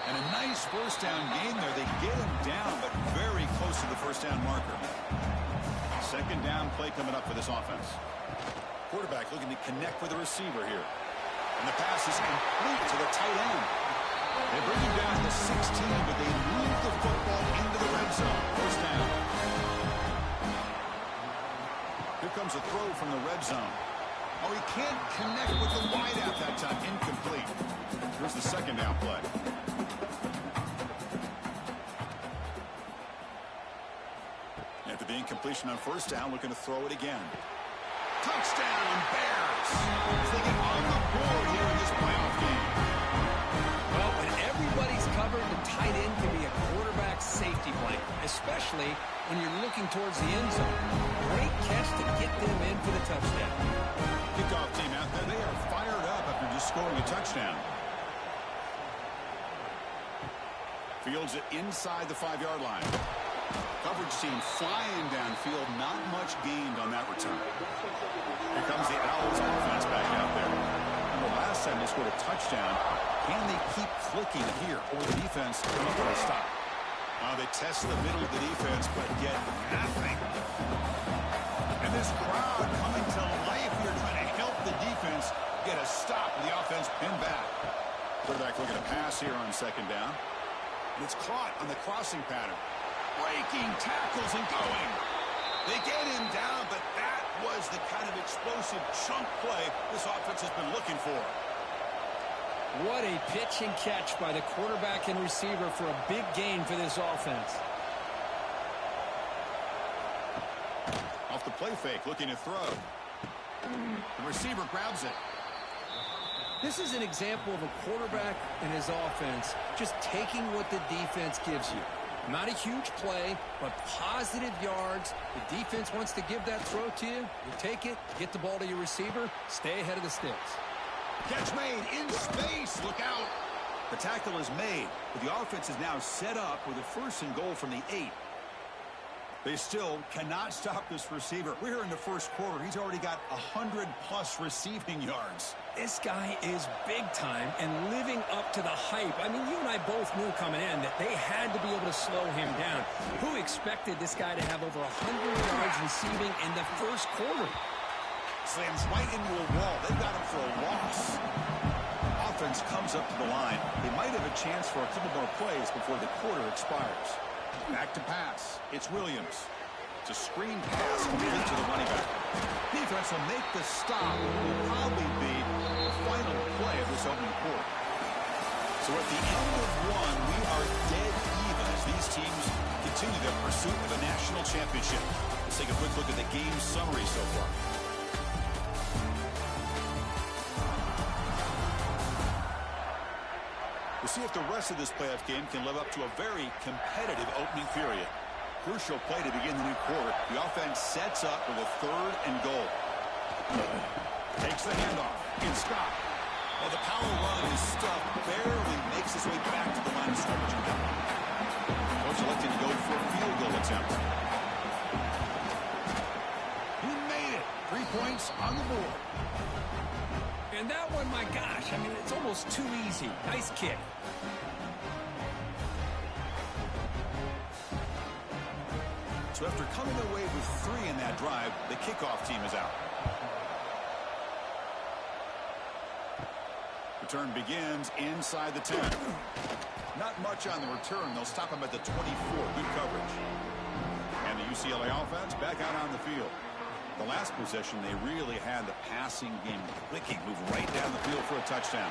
And a nice first down gain there. They get him down, but very close to the first down marker. 2nd down play coming up for this offense. Quarterback looking to connect with the receiver here. And the pass is complete to the tight end. They bring him down to the 16, but they move the football into the red zone. First down. Here comes a throw from the red zone. Oh, he can't connect with the wideout that time. Incomplete. Here's the 2nd down play. After the incompletion on first down, looking to throw it again. Touchdown, Bears! As they get on the board here in this playoff game. Well, when everybody's covered, the tight end can be a quarterback safety blanket. especially when you're looking towards the end zone. Great catch to get them in for the touchdown. Kickoff team out there, they are fired up after just scoring a touchdown. Fields it inside the 5-yard line. Coverage team flying downfield, not much gained on that return. Here comes the Owls offense back out there. Remember last time they scored a touchdown. Can they keep clicking here, or the defense come up with a stop? They test the middle of the defense, but get nothing. And this crowd coming to life here, trying to help the defense get a stop with the offense pinned back. Quarterback looking to pass here on second down. And it's caught on the crossing pattern. Breaking tackles and going. They get him down, but that was the kind of explosive chunk play this offense has been looking for. What a pitch and catch by the quarterback and receiver for a big gain for this offense. Off the play fake, looking to throw. The receiver grabs it. This is an example of a quarterback and his offense just taking what the defense gives you. Not a huge play, but positive yards. The defense wants to give that throw to you. You take it, get the ball to your receiver, stay ahead of the sticks. Catch made in space. Look out. The tackle is made, but the offense is now set up with a 1st and goal from the 8. They still cannot stop this receiver. We're here in the first quarter. He's already got 100-plus receiving yards. This guy is big time and living up to the hype. I mean, you and I both knew coming in that they had to be able to slow him down. Who expected this guy to have over 100 yards receiving in the first quarter? Slams right into a wall. They got him for a loss. Offense comes up to the line. They might have a chance for a couple more plays before the quarter expires. Back to pass. It's Williams. It's a screen pass complete to the running back. Defense will make the stop. Will probably be the final play of this opening quarter. So at the end of one, we are dead even as these teams continue their pursuit of a national championship. Let's take a quick look at the game summary so far. We'll see if the rest of this playoff game can live up to a very competitive opening period. Crucial play to begin the new quarter. The offense sets up with a 3rd and goal. Takes the handoff. In Scott. Well, the power run is stuffed. Barely makes his way back to the line of scrimmage. Coach electing to go for a field goal attempt. He made it. 3 points on the board. And that one, my gosh, I mean, it's almost too easy. Nice kick. So after coming away with 3 in that drive, the kickoff team is out. Return begins inside the 10. Not much on the return. They'll stop him at the 24. Good coverage. And the UCLA offense back out on the field. The last possession, they really had the passing game clicking. Move right down the field for a touchdown.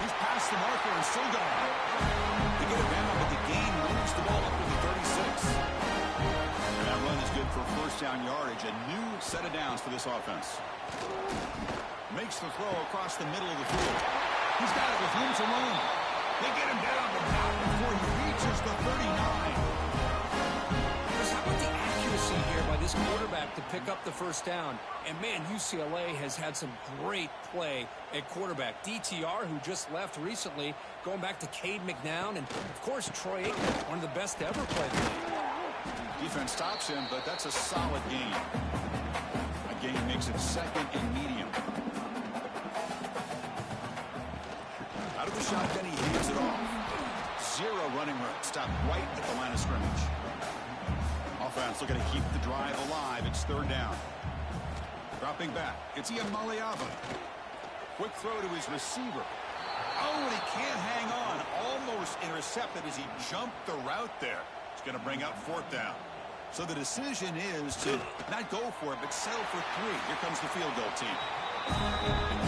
He's past the marker and still going. They get it down, but the gain moves the ball up to the 36. And that run is good for 1st down yardage. A new set of downs for this offense. Makes the throw across the middle of the field. He's got it with room to run. They get him down, but not before he reaches the 39. How about the accuracy here by this quarterback to pick up the 1st down? And, man, UCLA has had some great play at quarterback. DTR, who just left recently, going back to Cade McNown, and, of course, Troy Aikman, one of the best to ever play the game. Defense stops him, but that's a solid gain. A gain makes it 2nd and medium. Out of the shotgun, he hands it off. 0 running room. Stopped right at the line of scrimmage. Offense looking to keep the drive alive. It's 3rd down. Dropping back. It's Iamaleava. Quick throw to his receiver. Oh, and he can't hang on. Almost intercepted as he jumped the route there. It's going to bring up 4th down. So the decision is to not go for it, but settle for 3. Here comes the field goal team. The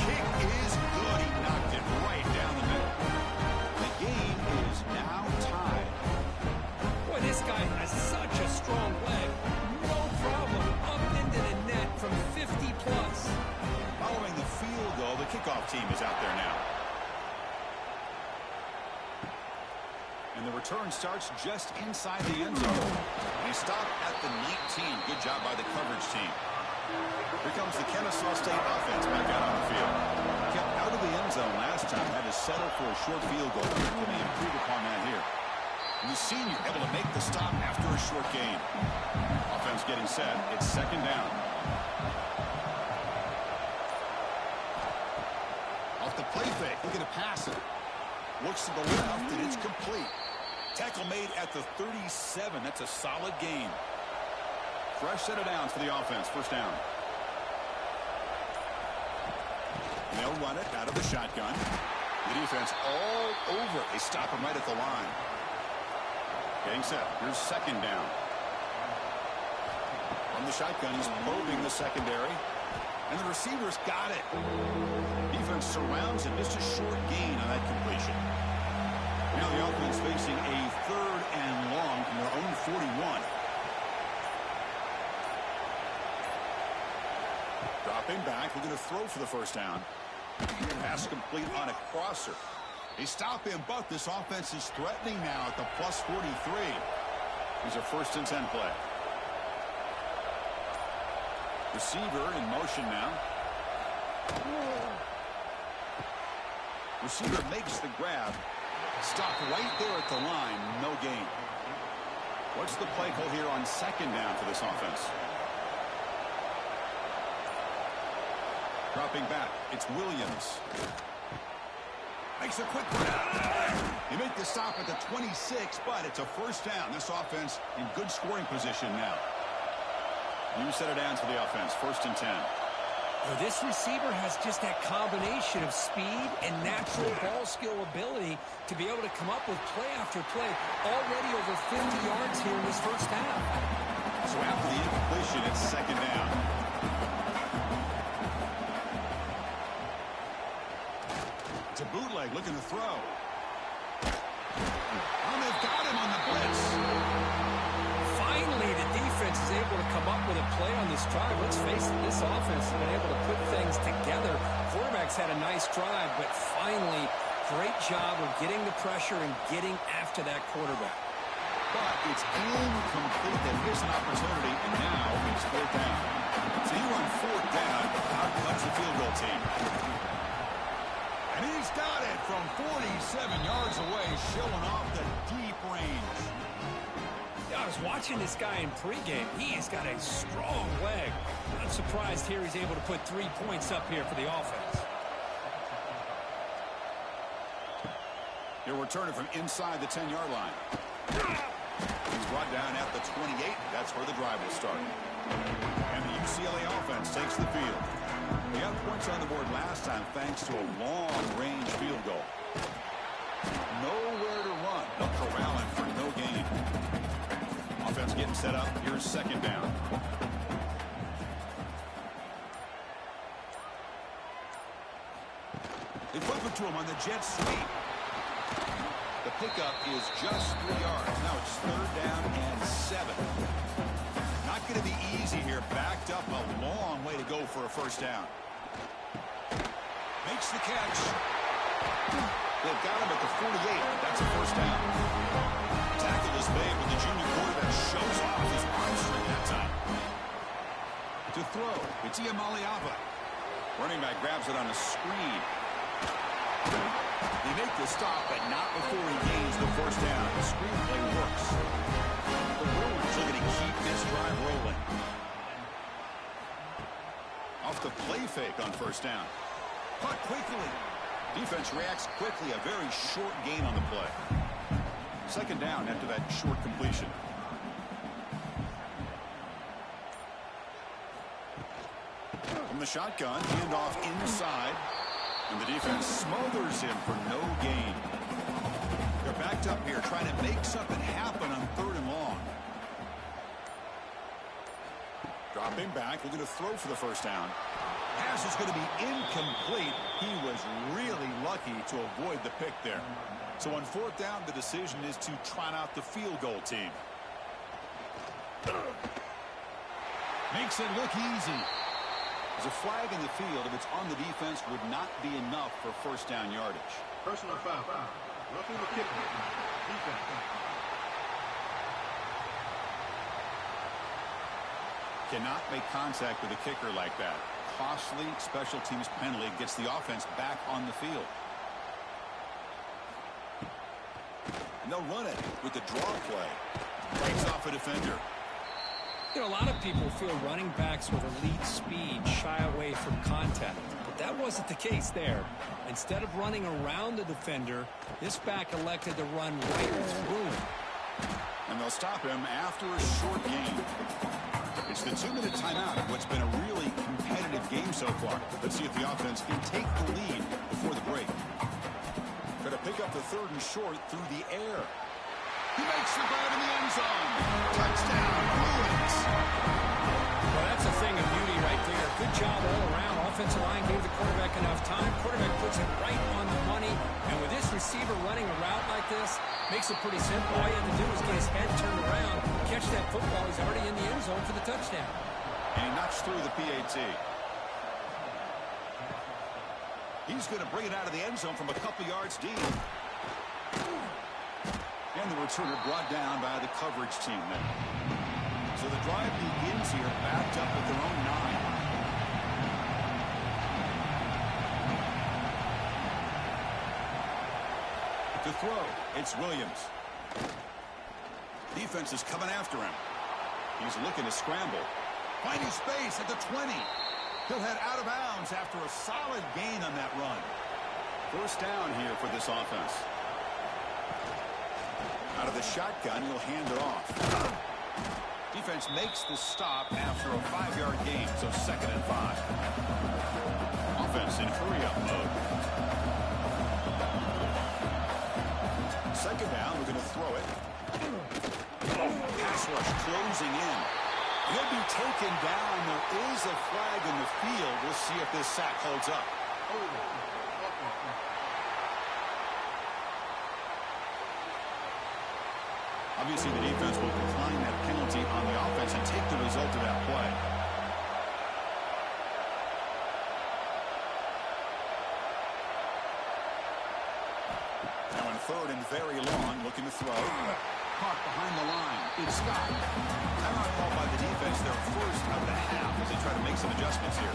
kick is good. He knocked it right down the middle. The game is now tied. Boy, this guy has such a strong leg. No problem. Up into the net from 50-plus. Following the field goal, the kickoff team is out there now. And the return starts just inside the end zone. They stop at the 19. Good job by the coverage team. Here comes the Kennesaw State offense back out on the field. Kept out of the end zone last time. Had to settle for a short field goal. Can they improve upon that here? And the senior able to make the stop after a short gain. Offense getting set. It's second down. Off the play fake. Looking to pass it. Looks to the left, and it's complete. Tackle made at the 37. That's a solid gain. Fresh set of downs for the offense. First down. And they'll run it out of the shotgun. The defense all over. They stop him right at the line. Getting set. Here's second down. From the shotgun, he's probing the secondary. And the receiver's got it. Defense surrounds it. Just a short gain on that completion. Now the offense facing a 3rd and long from their own 41. Dropping back. We're going to throw for the first down. Pass complete on a crosser. They stop him, but this offense is threatening now at the plus 43. Here's a 1st and 10 play. Receiver in motion now. Receiver makes the grab. Stopped right there at the line. No gain. What's the play call here on second down for this offense? Dropping back. It's Williams. Makes a quick grab. They make the stop at the 26, but it's a first down. This offense in good scoring position now. New set of downs for the offense. 1st and 10. Well, this receiver has just that combination of speed and natural ball skill ability to be able to come up with play after play. Already over 50 yards here in this first half. So after the incompletion, it's second down. It's a bootleg looking to throw. Oh, they've got him on the blitz. Finally, the defense is able to come up with a play on this drive. Let's face it, this offense has been able to put things together. Quarterback's had a nice drive, but finally, great job of getting the pressure and getting after that quarterback. But it's incomplete. They miss an opportunity, and now it's 4th down. So you run 4th down. Out comes the field goal team. And he's got it from 47 yards away, showing off the deep range. I was watching this guy in pregame. He has got a strong leg. Not surprised here he's able to put 3 points up here for the offense. He'll return it from inside the 10-yard line. He's brought down at the 28. That's where the drive will start. And the UCLA offense takes the field. They got points on the board last time thanks to a long-range field goal. Nowhere to run. They'll corral him for no gain. Offense getting set up. Here's second down. They flip it to him on the jet sweep. The pickup is just 3 yards. Now it's 3rd down and 7. Not going to be easy here. Backed up a long way to go for a first down. Makes the catch. They've got him at the 48. That's a first down. Tackle is made, but the junior quarterback shows off his arm strength that time. To throw, it's Iamaleava. Running back grabs it on a screen. They make the stop, but not before he gains the first down. The screenplay works. The Bruins are going to keep this drive rolling. Off the play fake on first down. Caught quickly. Defense reacts quickly. A very short gain on the play. Second down after that short completion. From the shotgun, handoff inside. And the defense smothers him for no gain. They're backed up here trying to make something happen on 3rd and long. Dropping back, looking to throw for the first down. Pass is going to be incomplete. He was really lucky to avoid the pick there. So on 4th down, the decision is to trot out the field goal team. Makes it look easy. There's a flag in the field. If it's on the defense, would not be enough for first down yardage. Personal foul. Roughing the kicker. Defense. Cannot make contact with a kicker like that. Costly special teams penalty gets the offense back on the field. And they'll run it with the draw play. Breaks off a defender. You know, a lot of people feel running backs with elite speed shy away from contact. But that wasn't the case there. Instead of running around the defender, this back elected to run right through him. And they'll stop him after a short game. It's the 2-minute timeout of what's been a really competitive game so far. Let's see if the offense can take the lead before the break. Got to pick up the 3rd and short through the air. He makes the grab in the end zone. Touchdown, Bruins. Well, that's a thing of beauty right there. Good job all around. Offensive line gave the quarterback enough time. Quarterback puts it right on the money. And with this receiver running a route like this, makes it pretty simple. All you have to do is get his head turned around, catch that football. He's already in the end zone for the touchdown. And he knocks through the PAT. He's going to bring it out of the end zone from a couple yards deep. And the returner brought down by the coverage team there. So the drive begins here backed up at their own 9. To throw, it's Williams. Defense is coming after him. He's looking to scramble. Finding space at the 20. He'll head out of bounds after a solid gain on that run. 1st down here for this offense. Out of the shotgun, he'll hand it off. Defense makes the stop after a 5-yard gain, so 2nd and 5. Offense in hurry-up mode. 2nd down, we're going to throw it. Pass rush closing in. He'll be taken down. There is a flag in the field. We'll see if this sack holds up. Obviously, the defense will decline that penalty on the offense and take the result of that play. Now in 3rd and very long, looking to throw. Caught behind the line. It's Scott. Timeout called by the defense, their 1st of the half as they try to make some adjustments here.